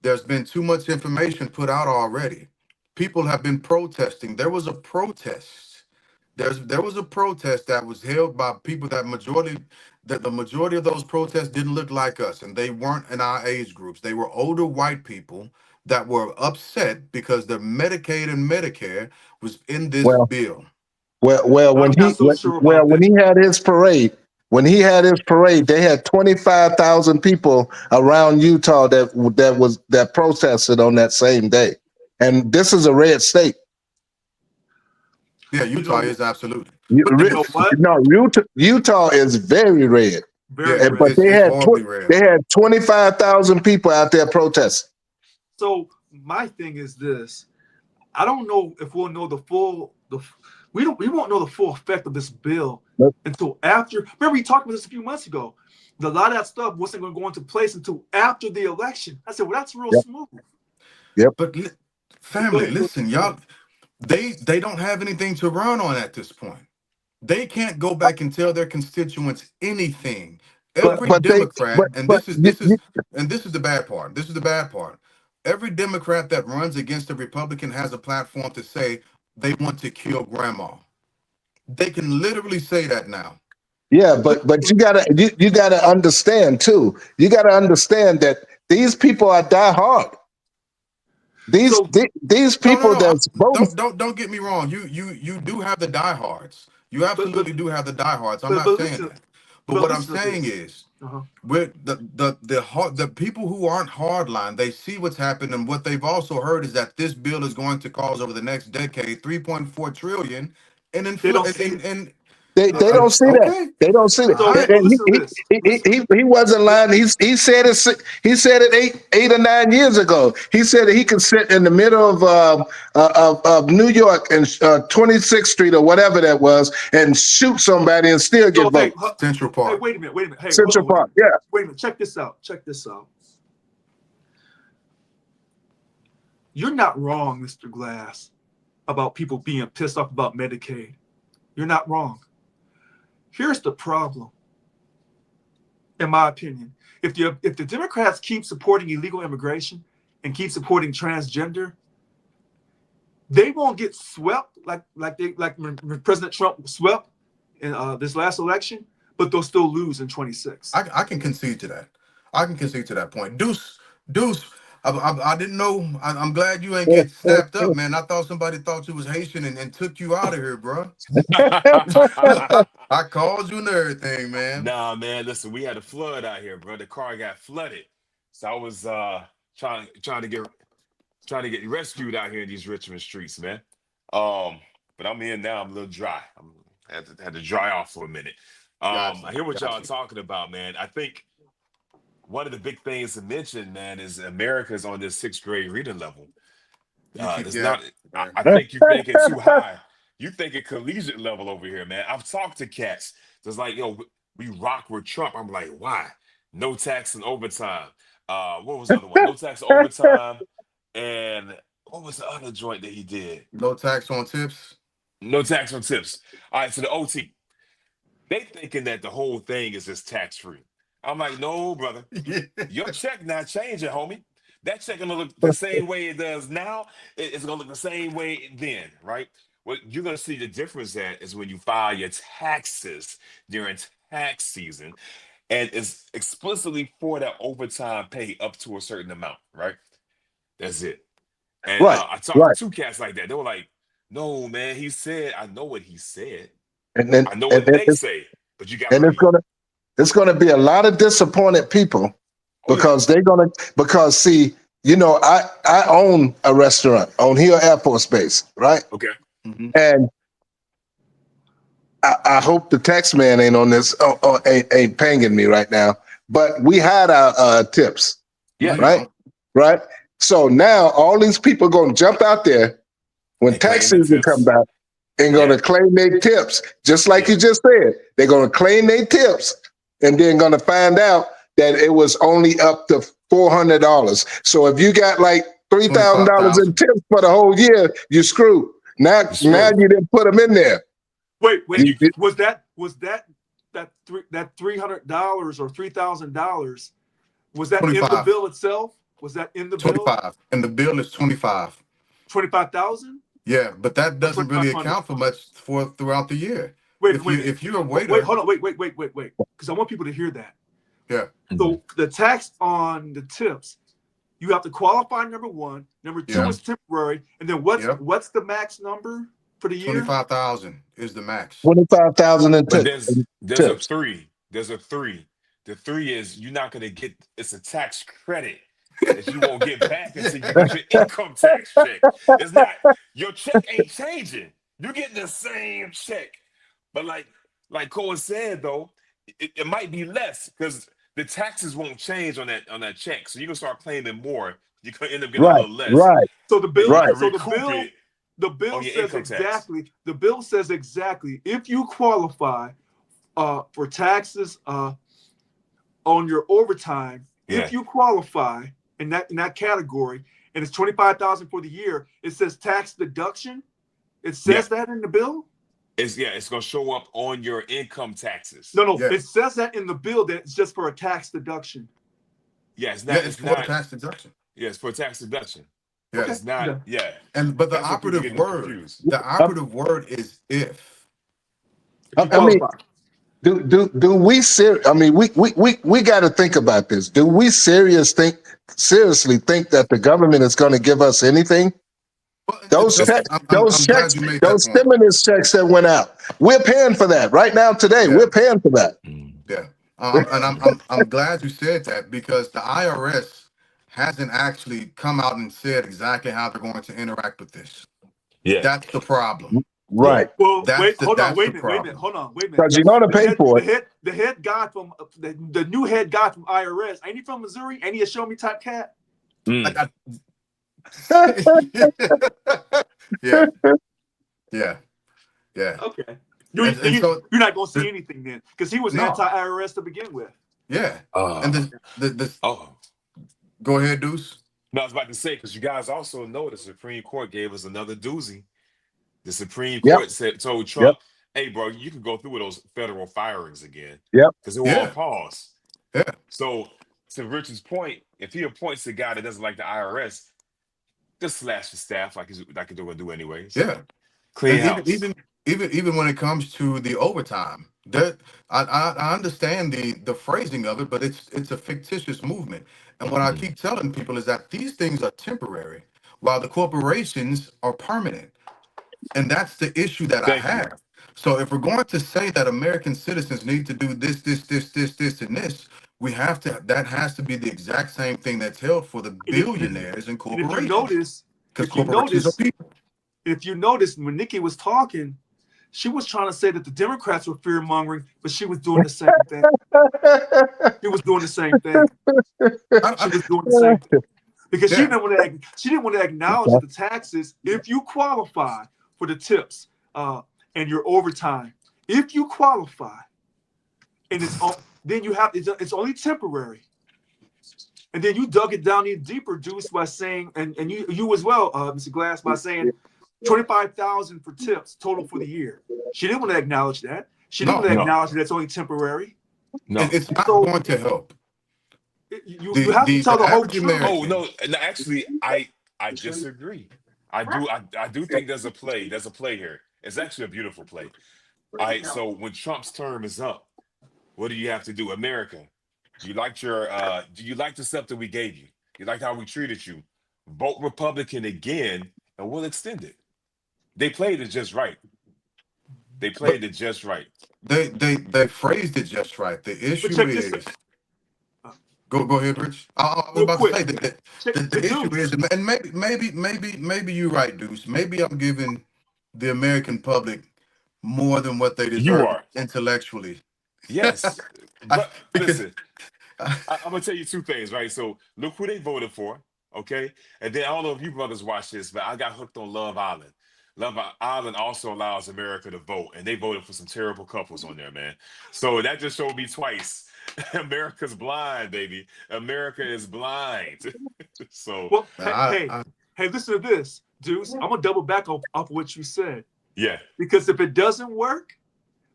there's been too much information put out already. People have been protesting. There was a protest. There was a protest that was held by people that the majority of those protests didn't look like us, and they weren't in our age groups. They were older white people that were upset because their Medicaid and Medicare was in this Well, bill. Well, I'm not so sure about when that. he had his parade, they had 25,000 people around Utah that protested on that same day. And this is a red state. Yeah, Utah is absolutely. But you know what? No, Utah is very red. Very Yeah, red. But they it's had horribly red. they had 25,000 people out there protesting. So my thing is this: I don't know if we'll know we won't know the full effect of this bill Nope. until after. Remember, we talked about this a few months ago. A lot of that stuff wasn't going to go into place until after the election. I said, well, that's real Yep. smooth. But family, listen, y'all, they don't have anything to run on at this point. They can't go back and tell their constituents anything. Every Democrat, this is the bad part. This is the bad part. Every Democrat that runs against a Republican has a platform to say they want to kill grandma. They can literally say that now. Yeah, but you gotta understand too. You gotta understand that these people are diehard. These people that's voting. Don't get me wrong. You do have the diehards. You absolutely do have the diehards. I'm not saying listen, that. But what I'm saying is, with the people who aren't hardline, they see what's happened, and what they've also heard is that this bill is going to cause over the next decade 3.4 trillion in inflation. They don't see that. They don't see that. So, he wasn't lying. He said it 8 or 9 years ago. He said that he could sit in the middle of New York and 26th Street or whatever that was and shoot somebody and still get votes. Central Park. Hey, wait a minute. Hey, Central Park. Yeah. Wait a minute. Check this out. You're not wrong, Mr. Glass, about people being pissed off about Medicaid. You're not wrong. Here's the problem, in my opinion. If the Democrats keep supporting illegal immigration and keep supporting transgender, they won't get swept like President Trump swept in this last election, but they'll still lose in 26. I can concede to that. I can concede to that point. Deuce, I didn't know. I'm glad you ain't get snapped up, man. I thought somebody thought you was Haitian and took you out of here, bro. I called you and everything, man. Nah, man. Listen, we had a flood out here, bro. The car got flooded, so I was trying to get rescued out here in these Richmond streets, man. But I'm in now. I'm a little dry. Had to dry off for a minute. Gotcha, I hear what y'all gotcha. talking about, man. I think one of the big things to mention, man, is America's on this 6th grade reading level. It's Yeah. not. I think you thinking too high. You thinking collegiate level over here, man. I've talked to cats. It's like, yo, we rock with Trump. I'm like, why? No tax and overtime. What was the other one? No tax and overtime. And what was the other joint that he did? No tax on tips. No tax on tips. All right, so the OT. They thinking that the whole thing is just tax free. I'm like, no, brother. Your check not changing, homie. That check gonna look the same way it does now. It's gonna look the same way then, right? What you're gonna see the difference at is when you file your taxes during tax season, and it's explicitly for that overtime pay up to a certain amount, right? That's it. And Right, I talked right. to 2 cats like that. They were like, "No, man, he said I know what he said. And then I know and what they it's, say, but you got and to it's gonna be a lot of disappointed people because because see, I own a restaurant on Hill Air Force Base, right? okay." Mhm. And I hope the tax man ain't on this, ain't paying me right now. But we had our tips, Yeah. right? Right. So now all these people gonna jump out there when They claim tax their season tips. comes out and gonna claim their tips, just like you just said. They're gonna claim their tips and then gonna find out that it was only up to $400. So if you got like $3,000 in tips for the whole year, you screwed. Now you didn't put them in there. Wait, You- you- was that $300 or $3,000? Was that in the 25. bill itself? Was that in the bill? 25, and the bill is 25. 25,000? Yeah, but that doesn't really 2,500. account for much throughout the year. Wait, If you're a wait, waiter, hold on, wait, because I want people to hear that. yeah, So the tax on the tips, you have to qualify. Number one, number two Yeah. is temporary, and then what's the max number for the year? 25,000 is the max. 25,000 in But tips. there's a tips. 3. There's a 3. The 3 is you're not gonna get. It's a tax credit that you won't get back until you get your income tax check. It's not your check ain't changing. You're getting the same check, but like Cole said though, it might be less because the taxes won't change on that check. So you can start claiming more. You're gonna end up getting a little less. Right. So the bill, Right. so Recoup it the bill on your says income tax. exactly. The bill says exactly if you qualify for taxes on your overtime. Yeah. If you qualify in that category, and it's 25,000 for the year, it says tax deduction. It says that in the bill. It's gonna show up on your income taxes. No, Yeah. it says that in the bill that it's just for a tax deduction. Yeah, it's Yeah, not. it's It's for not. tax deduction. Yeah, it's for tax deduction. Yeah, It's not. Yeah. but the That's what people operative get word, confused. the operative word is if. If you I mean, qualify. do we I mean, we got to think about this. Do we seriously think that the government is going to give us anything? Those I'm those glad checks, you made those that point. stimulus checks that went out, we're paying for that right now today. Yeah. We're paying for that. Yeah, I'm glad you said that because the IRS hasn't actually come out and said exactly how they're going to interact with this. Yeah. That's the problem. Right. Well, That's hold on, that's wait a the minute, problem. wait a minute. Because you're going to pay for it. The head guy from the new head guy from IRS. Ain't he from Missouri? Ain't he a show me type cat? Yeah, yeah. Okay. And so, You're not gonna see anything then, because he was No. anti-IRS to begin with. yeah. And the Oh. go ahead, Deuce. No, I was about to say, because you guys also know the Supreme Court gave us another doozy. The Supreme Yep. Court told Trump, hey, bro, you can go through with those federal firings again. Yep. Because they were Yeah. on pause. Yeah. So, to Richard's point, if he appoints a guy that doesn't like the IRS, just slash the staff like he's going to do anyways. Yeah. Clean And house. even even when it comes to the overtime, that I understand the phrasing of it, but it's a fictitious movement. And what I Mhm. keep telling people is that these things are temporary, while the corporations are permanent. And that's the issue that I Thank you. have. So if we're going to say that American citizens need to do this, and this, we have to, that has to be the exact same thing that's held for the And billionaires and if you corporations, notice, because corporations are people. when Nikki was talking, she was trying to say that the Democrats were fear mongering, but she was doing the same thing. She was doing the same thing. She I, was doing the same thing because yeah, she didn't want to acknowledge that the taxes, if you qualify for the tips and your overtime, if you qualify, and then you have it's only temporary. And then you dug it down even deeper, Deuce, by saying, and you as well, Mr. Glass, by saying 25,000 for tips total for the year. She didn't want to acknowledge that. She didn't want to no, No, acknowledge that it's only temporary. and no. it's not So going to help you have to tell the the whole average truth. Oh American. no, no, actually, I disagree. I do think there's a play. There's a play here. It's actually a beautiful play. All right, so when Trump's term is up, what do you have to do? America, you liked your do you like the stuff that we gave you? You liked how we treated you? Vote Republican again, and we'll extend it. They played it just right. They But played it just right. they phrased it just right. The But issue check this is, out, go ahead, Rich. I was real about to quick. say that Check the issue Deuce. is, and maybe you're right, Deuce. Maybe I'm giving the American public more than what they You deserve are. intellectually. Yes. But Because listen, I'm gonna tell you two things, right? So look who they voted for, okay? And then I don't know if you brothers watch this, but I got hooked on Love Island. Love Island also allows America to vote, and they voted for some terrible couples on there, man. So that just showed me twice. America's blind, baby. America is blind. So Well, I, I, hey, listen to this, Deuce. I'm gonna double back off what you said yeah, because if it doesn't work,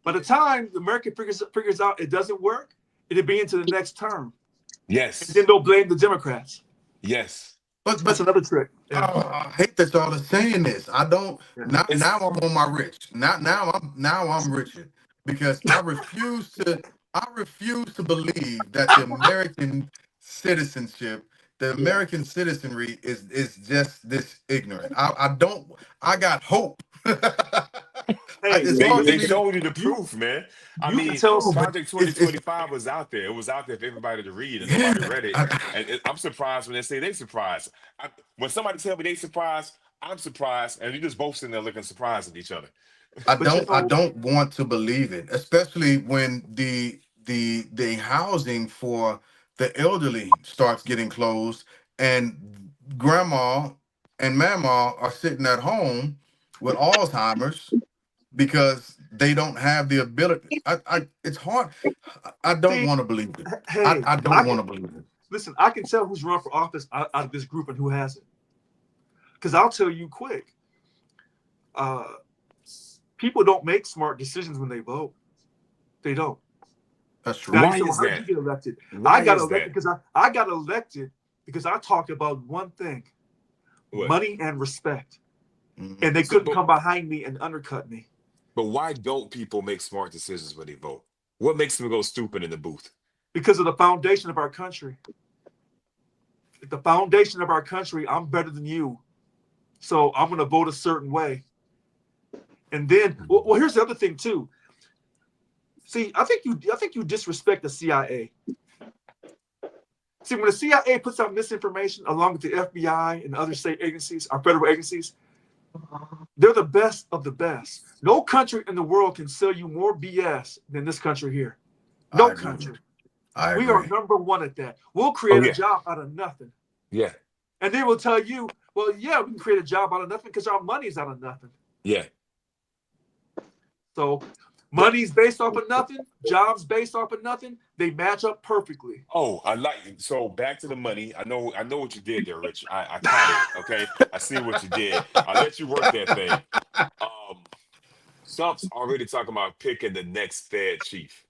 by the time America figures out it doesn't work, it'll be into the next term, and then yes, they'll blame the Democrats. yes. That's but another trick. Yeah. I hate that y'all are saying this. I don't Yeah. now It's I'm on my rich. Now I'm Richard because I refuse to believe that the American citizenship, the American citizenry is just this ignorant. I don't I got hope. Hey, It's they hard for they me to showed you the you proof, man. I you can mean, tell. no, but Project it's 2025 was out there. It was out there for everybody to read, and yeah. nobody read it. And I'm surprised when they say they surprised. When somebody tell me they surprised, I'm surprised, and you just both sitting there looking surprised at each other. But you I know, don't want to believe it, especially when the housing for the elderly starts getting closed and grandma and mama are sitting at home with Alzheimer's because they don't have the ability. It's hard. I don't see, want to believe it. hey, I don't want to believe it. listen. I can tell who's run for office out of this group and who hasn't. Because I'll tell you quick. Uh, People don't make smart decisions when they vote. They don't. That's true. Now you Why say, well, is how did you that? get elected? I Why got is elected that? because I got elected because I talked about one thing: What? money and respect. Mhm. And they So, couldn't come behind me and undercut me but why don't people make smart decisions when they vote? What makes them go stupid in the booth? because of the foundation of our country. The foundation of our country, I'm better than you. So I'm going to vote a certain way. And then, well, here's the other thing too. See, I think you disrespect the CIA. See, when the CIA puts out misinformation along with the FBI and other state agencies, our federal agencies, they're the best of the best. No country in the world can sell you more BS than this country here. I No agree. country. I We are agree. number one at that. We'll Oh create a yeah, job out of nothing. yeah, And then we'll tell you, well, yeah, we can create a job out of nothing because our money's out of nothing. yeah. So But money's based off of nothing, jobs based off of nothing. They match up perfectly. oh, I like it. So back to the money. I know what you did there, Rich. I caught it. Okay, I see what you did. I let you work that thing. Um, Trump's already talking about picking the next Fed chief,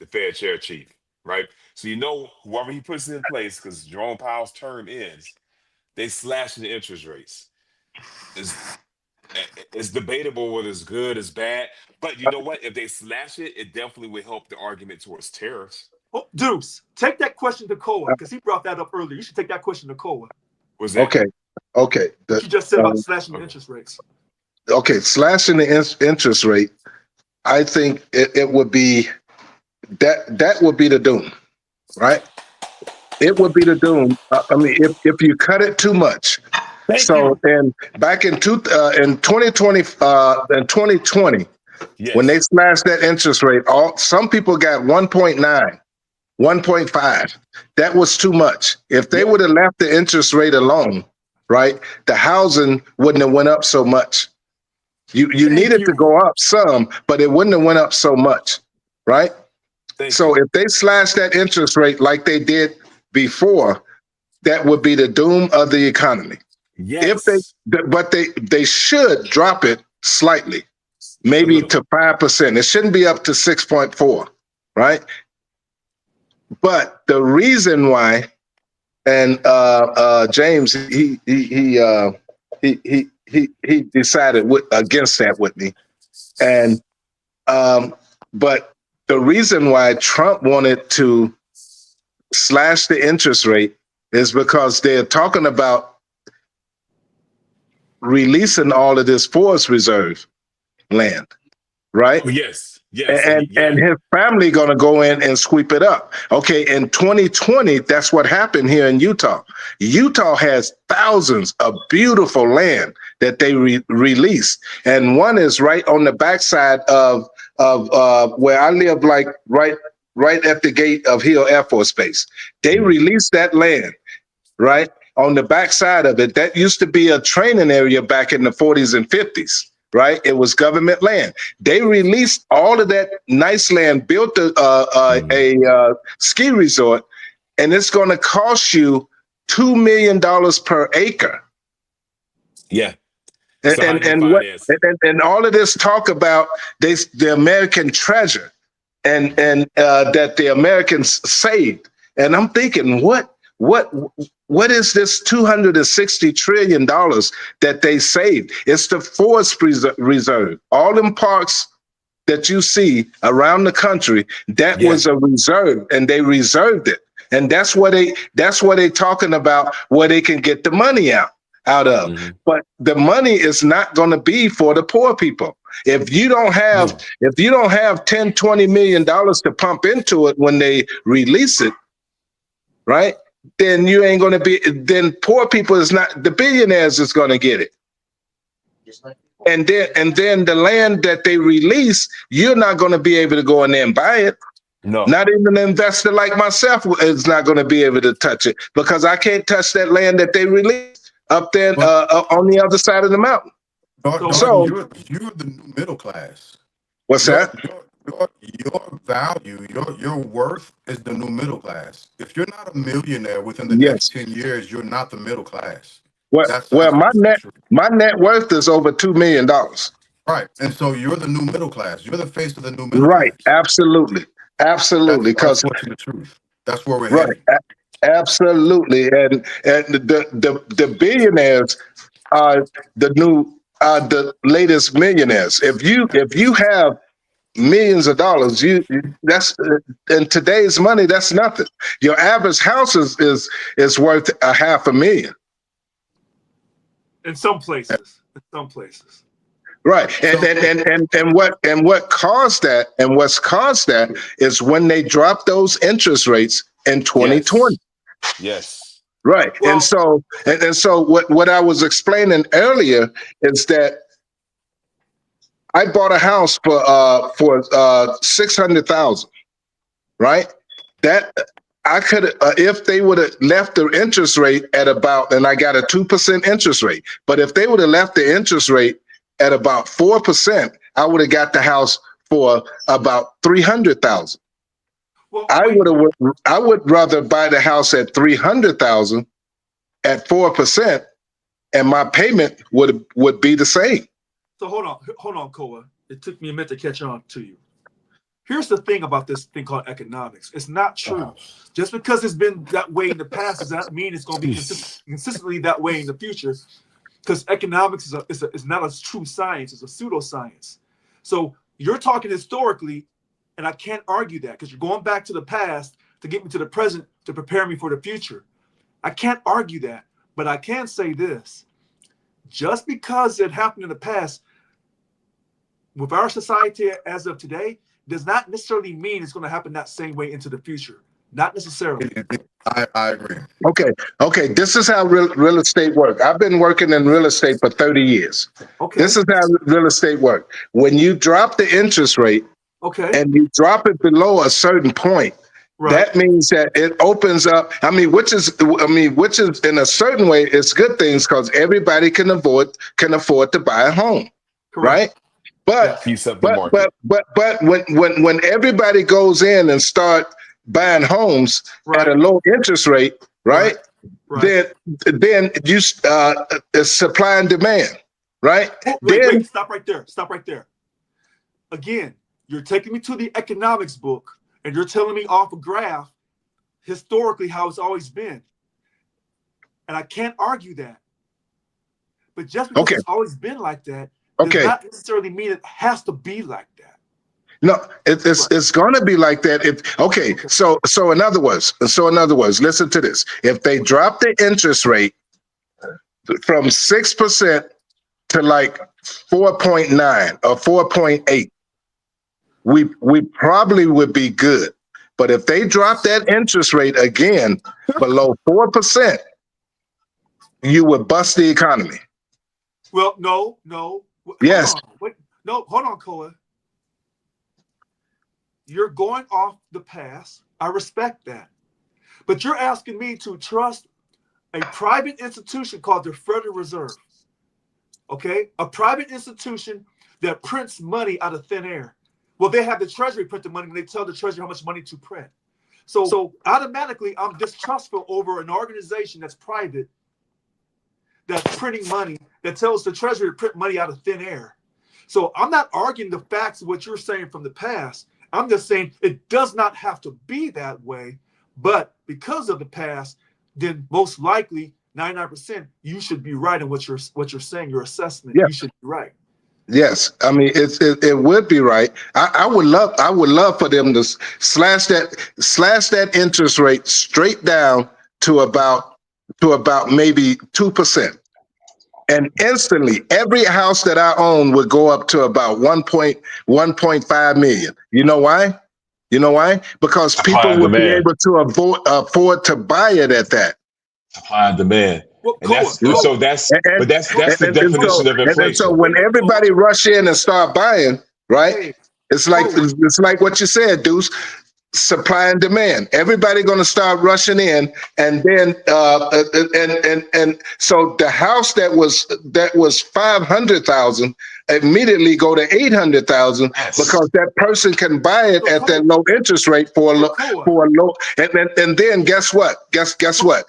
the Fed chair chief, right? So you know whoever he puts in place, because Jerome Powell's term ends, they slashing the interest rates. Is It's debatable whether it's good, it's bad. But you know what? If they slash it, it definitely would help the argument towards tariffs. Oh, Deuce, take that question to Koa because he brought that up earlier. You should take that question to Koa. Was that Okay. What you just said about slashing the interest rates. Okay, slashing the interest rate, I think it would be that would be the doom, right? It would be the doom. I mean, if you cut it too much. And back in 2020, yes. when they slashed that interest rate, some people got 1.9, 1.5. That was too much. If they would have left the interest rate alone, right, the housing wouldn't have went up so much. You needed to go up some, but it wouldn't have went up so much, right? So if they slash that interest rate like they did before, that would be the doom of the economy. Yes. But they should drop it slightly, maybe to 5%. It shouldn't be up to 6.4, right? But the reason why, and James, he decided against that with me, and but the reason why Trump wanted to slash the interest rate is because they're talking about releasing all of this forest reserve land, right? Oh, yes. And his family going to go in and sweep it up. Okay, in 2020, that's what happened here in Utah. Utah has thousands of beautiful land that they released, and one is right on the backside of where I live, like right at the gate of Hill Air Force Base. They released that land, right on the backside of it. That used to be a training area back in the 40s and 50s. Right, it was government land. They released all of that nice land, built a ski resort, and it's going to cost you $2 million per acre. Yeah, and all of this talk about the American treasure, and that the Americans saved, and I'm thinking, what is this $260 trillion that they saved? It's the forest reserve. All them parks that you see around the country, that was a reserve, and they reserved it. And that's what they talking about, where they can get the money out of. Mm-hmm. But the money is not going to be for the poor people. If you don't have $10-20 million to pump into it when they release it, right? Then you ain't going to be, then poor people is not, the billionaires is going to get it. And then the land that they release, you're not going to be able to go in there and buy it. No. Not even an investor like myself is not going to be able to touch it, because I can't touch that land that they released up there on the other side of the mountain. So you're the new middle class. What's that? Your value, your worth is the new middle class. If you're not a millionaire within the next 10 years, you're not the middle class. Well, my net worth is over $2 million. Right, and so you're the new middle class. You're the face of the new middle class. Right, absolutely, because that's the truth. That's where we're right. Absolutely, and the billionaires are the latest millionaires. If you have millions of dollars, that's in today's money, that's nothing. Your average house is worth $500,000 in some places. Right, and what caused that, and what's caused that is when they dropped those interest rates in 2020. Yes. Right, well, and so what I was explaining earlier is that I bought a house for $600,000, right? That I could, if they would have left the interest rate at about, and I got a 2% interest rate, but if they would have left the interest rate at about 4%, I would have got the house for about $300,000. Well, I would rather buy the house at $300,000 at 4%, and my payment would be the same. So hold on, Koa. It took me a minute to catch on to you. Here's the thing about this thing called economics. It's not true. Just because it's been that way in the past does not mean it's going to be consistently that way in the future. because economics is not a true science; it's a pseudoscience. So you're talking historically, and I can't argue that because you're going back to the past to get me to the present to prepare me for the future. I can't argue that, but I can say this: just because it happened in the past, with our society as of today, does not necessarily mean it's going to happen that same way into the future. Not necessarily. I agree. Okay. This is how real estate works. I've been working in real estate for 30 years. Okay. This is how real estate works. When you drop the interest rate Okay. and you drop it below a certain point, Right. that means that it opens up. Which is in a certain way, it's good things because everybody can afford to buy a home, Correct. right? But Keeps up the but market. when everybody goes in and start buying homes Right. at a low interest rate, right? Right. Then you it's supply and demand, right? Wait, stop right there. Stop right there. Again, you're taking me to the economics book and you're telling me off a graph historically how it's always been. And I can't argue that. But just because Okay. it's always been like that does not necessarily mean it has to be like that. No, it's going to be like that. So in other words, listen to this. If they drop the interest rate from 6% to like 4.9 or 4.8, we probably would be good. But if they drop that interest rate again below 4%, you would bust the economy. Well, no. Yes. Hold on, Koa. You're going off the past. I respect that. But you're asking me to trust a private institution called the Federal Reserve. Okay? A private institution that prints money out of thin air. Well, they have the Treasury print the money when they tell the Treasury how much money to print. So automatically, I'm distrustful over an organization that's private, that's printing money, that tells the Treasury to print money out of thin air. So I'm not arguing the facts of what you're saying from the past. I'm just saying it does not have to be that way. But because of the past, then most likely 99% you should be right in what you're saying, your assessment. Yeah. You should be right. Yes, it would be right. I would love for them to slash that interest rate straight down to about maybe 2%. And instantly, every house that I own would go up to about 1.5 million. You know why? Because people would be able to afford to buy it at that. Supply and demand. Well, And that's the definition of inflation. And so when everybody rush in and start buying, right? It's like what you said, Deuce. Supply and demand. Everybody going to start rushing in, and then and so the house that was 500,000 immediately go to 800,000 because that person can buy it at that low interest rate for a low. And then guess what? Guess what?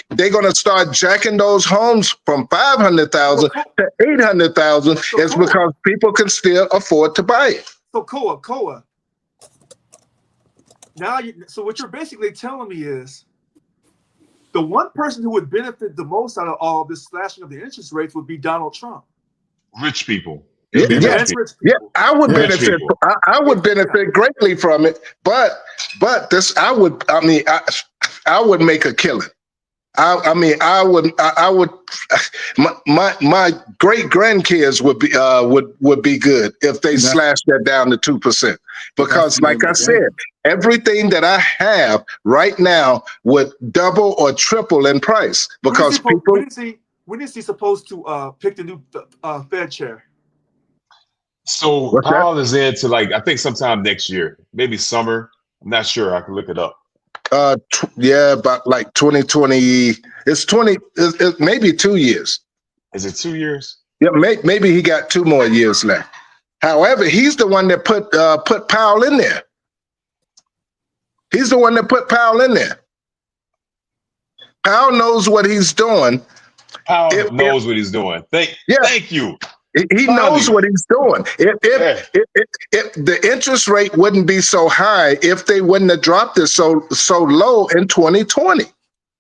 They're going to start jacking those homes from 500,000 to 800,000. It's because people can still afford to buy it. So Koa. So what you're basically telling me is the one person who would benefit the most out of all of this slashing of the interest rates would be Donald Trump. Rich people. Yeah, I would Rich benefit. people. I would benefit greatly from it, but this I would make a killing. I would. My great grandkids would be good if they slashed that down to 2%. Because, like I said, everything that I have right now would double or triple in price. Because when is he supposed to pick the new Fed chair? So Powell is into I think sometime next year, maybe summer. I'm not sure. I can look it up. About like 2020. It's maybe 2 years. Is it 2 years? Yeah, maybe he got 2 more years left. However, he's the one that put Powell in there. He's the one that put Powell in there. Powell knows what he's doing. Powell knows what he's doing. Thank you. He knows what he's doing. If the interest rate wouldn't be so high if they wouldn't have dropped it so low in 2020.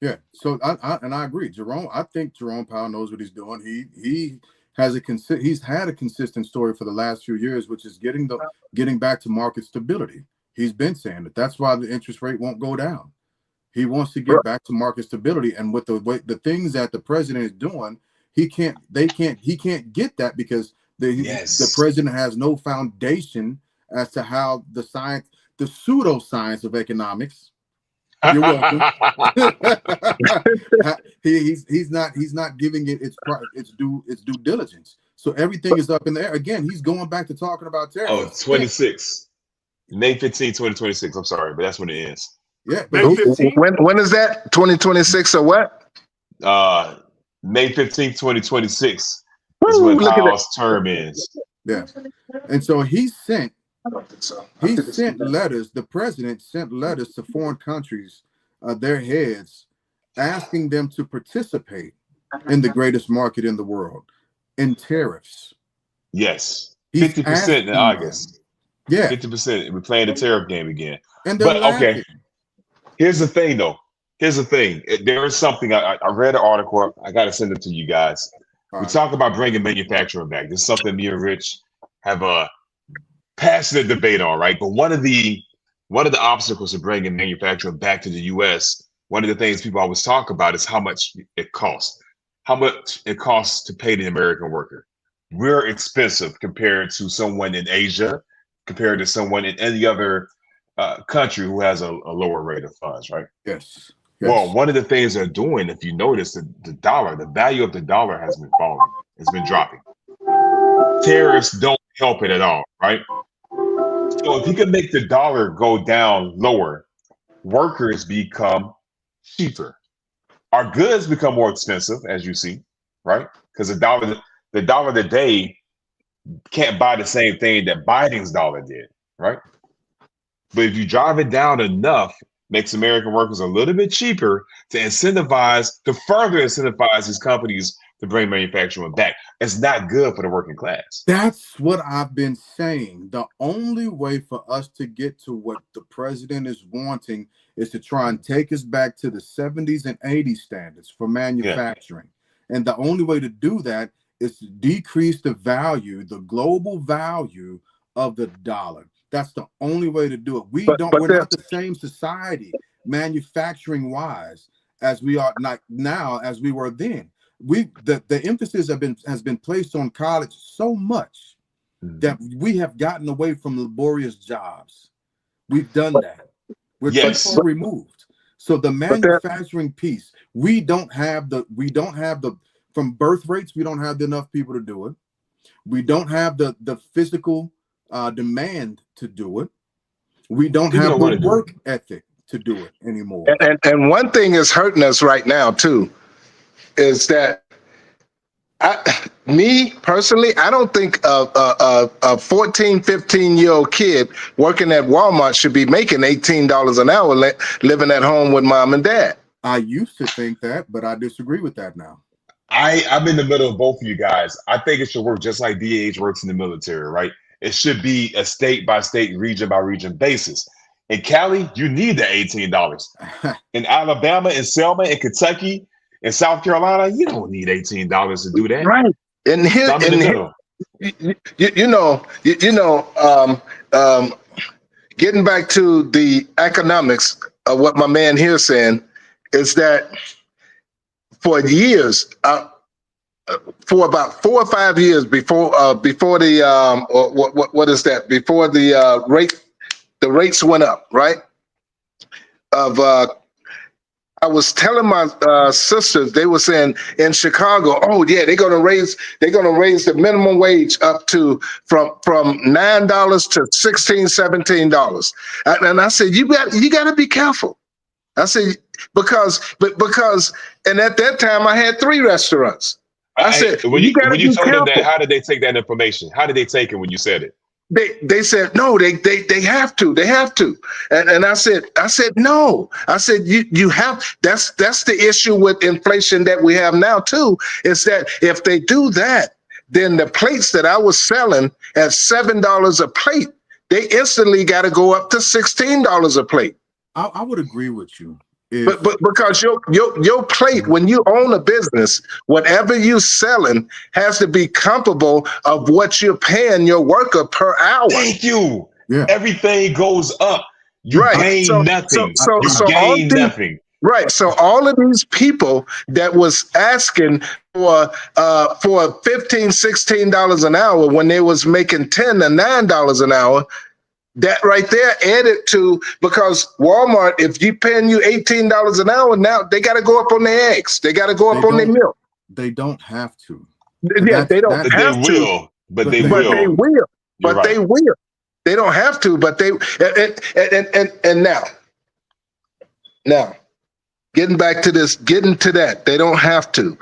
Yeah. So I agree. I think Jerome Powell knows what he's doing. He he's had a consistent story for the last few years, which is getting back to market stability. He's been saying that that's why the interest rate won't go down. He wants to get back to market stability, and with the things that the president is doing, he can't get that because the president has no foundation as to how the pseudoscience of economics. You're welcome. he's not giving it its due diligence. So everything is up in the air. Again, he's going back to talking about tariffs. 26. May 15, 2026. I'm sorry, but that's when it ends. Yeah. May 15? When is that? 2026 or what? May 15, 2026 is when Powell's term ends. Yeah. And so he sent letters. The president sent letters to foreign countries, their heads, asking them to participate in the greatest market in the world, in tariffs. Yes. He's 50% in August. Yeah. 50%. We're playing the tariff game again. And they're laughing. Here's the thing, though. There is something. I read an article. I got to send it to you guys. We talk about bringing manufacturing back. This is something me and Rich have a passionate debate on, right? But one of the obstacles to bringing manufacturing back to the U.S., one of the things people always talk about is how much it costs. How much it costs to pay the American worker. We're expensive compared to someone in Asia, compared to someone in any other country who has a lower rate of funds, right? Yes. Well, one of the things they're doing, if you notice, the value of the dollar has been falling. It's been dropping. Tariffs don't help it at all, right? So if you can make the dollar go down lower, workers become cheaper. Our goods become more expensive, as you see, right? Because the dollar today can't buy the same thing that Biden's dollar did, right? But if you drive it down enough, makes American workers a little bit cheaper to further incentivize these companies to bring manufacturing back. It's not good for the working class. That's what I've been saying. The only way for us to get to what the president is wanting is to try and take us back to the 70s and 80s standards for manufacturing. Yeah. And the only way to do that is to decrease the global value of the dollar. That's the only way to do it. We're not the same society manufacturing wise as we are now as we were then. The emphasis has been placed on college so much that we have gotten away from laborious jobs. We've done that. We're too far removed. So the manufacturing piece, we don't have from birth rates, we don't have enough people to do it. We don't have the physical demand to do it. We don't have the work ethic to do it anymore. And one thing is hurting us right now too, is that me personally, I don't think a 14, 15-year-old kid working at Walmart should be making $18 an hour living at home with mom and dad. I used to think that, but I disagree with that now. I'm in the middle of both of you guys. I think it should work just like DH works in the military, right? It should be a state by state, region by region basis. In Cali, you need the $18. In Alabama, in Selma, in Kentucky, in South Carolina, you don't need $18 to do that. Right. And here, getting back to the economics of what my man here is saying is that for years, for about 4 or 5 years before the rates went up, right? I was telling my sisters, they were saying in Chicago, oh yeah, they're gonna raise the minimum wage up to from $9 to $16, $17. And I said, you got to be careful. I said because and at that time I had 3 restaurants. I said, when you told them that, how did they take that information? How did they take it when you said it? They said no, they have to, and I said no, I said you have, that's the issue with inflation that we have now too, is that if they do that, then the plates that I was selling at $7 a plate, they instantly got to go up to $16 a plate. I would agree with you. If But because your plate, when you own a business, whatever you selling has to be comparable of what you're paying your worker per hour. Thank you. yeah, Everything goes up. You Right. gain nothing. You So all gain these, nothing. right. So all of these people that was asking for $15-16 an hour when they was making $10 to $9 an hour, that right there added to, because Walmart, if you paying you $18 an hour now, they got to go up on their eggs. They got to go up They on their don't. milk. they don't have to. Yeah, they don't But they have to, will. But they but they will. will. You're But right. they will. They don't have to, but they and now getting back to this, getting to that, they don't have to.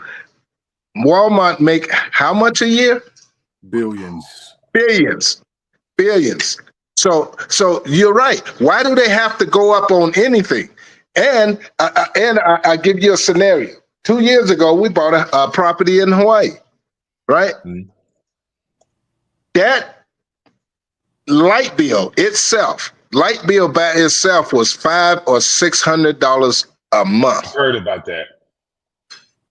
Walmart make how much a year? Billions. Billions. So you're right. Why do they have to go up on anything? And I give you a scenario. 2 years ago, we bought a property in Hawaii, right? Mhm. That light bill by itself was $500 or $600 a month. Heard about that.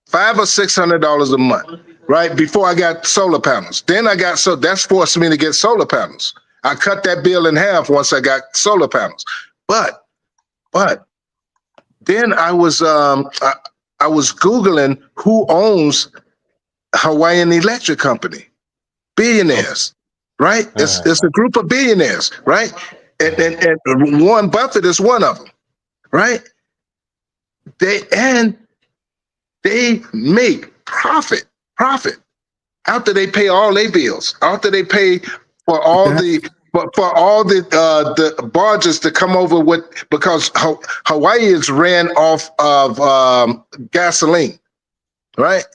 $500 or $600 a month, right? Before I got solar panels. Then that's forced me to get solar panels. I cut that bill in half once I got solar panels. But then I was Googling who owns Hawaiian Electric Company. Billionaires, right? It's a group of billionaires, right? And Warren Buffett is one of them, right? They make profit after they pay all their bills, after they pay for all the barges to come over with, because Hawaii is ran off of gasoline, right?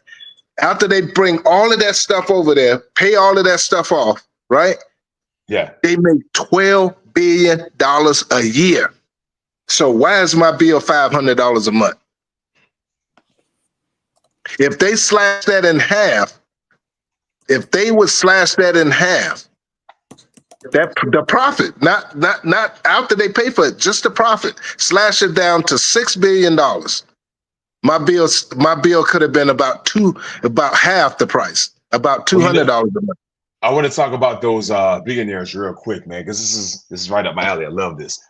After they bring all of that stuff over there, pay all of that stuff off, right? Yeah. They make $12 billion a year. So why is my bill $500 a month? If they slash that in half, that the profit, not after they pay for it, just the profit, slash it down to $6 billion. My bill could have been about half the price, about $200 a month. I want to talk about those billionaires real quick, man, because this is right up my alley. I love this.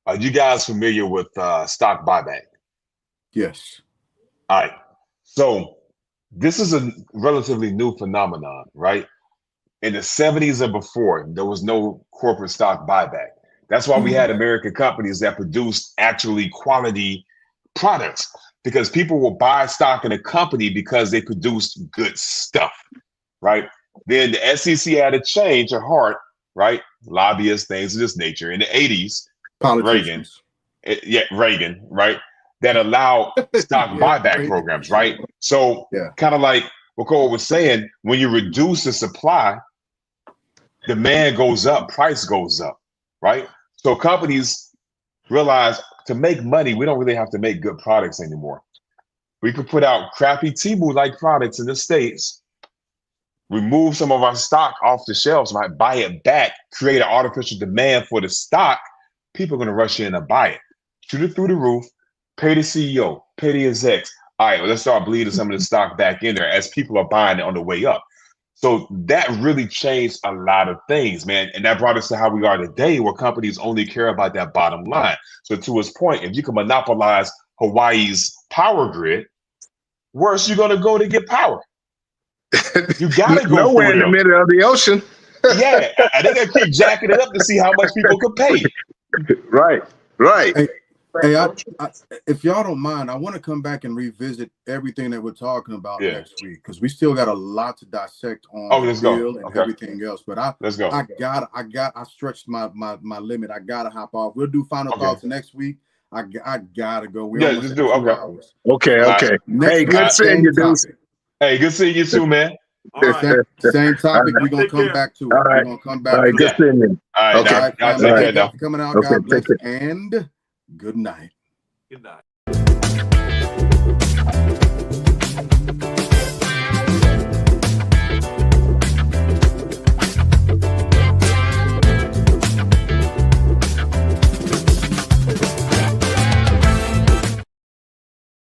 Are you guys familiar with stock buyback? Yes. All right. So this is a relatively new phenomenon, right? In the 70s and before, there was no corporate stock buyback. That's why we had American companies that produced actually quality products, because people will buy stock in a company because they produced good stuff, right? Then the SEC had to change her heart, right? Lobbyists, things of this nature. In the 80s, Politicians. Reagan, right? That allowed stock buyback programs, right? So kind of like what Cole was saying, when you reduce the supply, demand goes up, price goes up, right? So companies realize to make money, we don't really have to make good products anymore. We could put out crappy Temu-like products in the States, remove some of our stock off the shelves, right? Buy it back, create an artificial demand for the stock. People are going to rush in and buy it, shoot it through the roof, pay the CEO, pay the execs. All right, well, let's start bleeding some of the stock back in there as people are buying it on the way up. So that really changed a lot of things, man. And that brought us to how we are today, where companies only care about that bottom line. So to his point, if you can monopolize Hawaii's power grid, where else you going to go to get power? You got to go nowhere in the middle of the ocean. Yeah, and they got to keep jacking it up to see how much people can pay. Right. Hey, if y'all don't mind, I want to come back and revisit everything that we're talking about next week, because we still got a lot to dissect on let's the go. bill and everything else. But Let's go. I stretched my limit. I gotta hop off. We'll do final thoughts next week. I gotta go. We're almost just at do 2 hours. Okay. Hey, good seeing you, dude. Hey, good seeing you too, man. All right. Same topic. We're gonna Take come care. back to it. All right. We're gonna come All back right, to good it. seeing you. All right, Okay. y'all Family, take care thank now. you for coming out. Okay, God bless take and good night. Good night.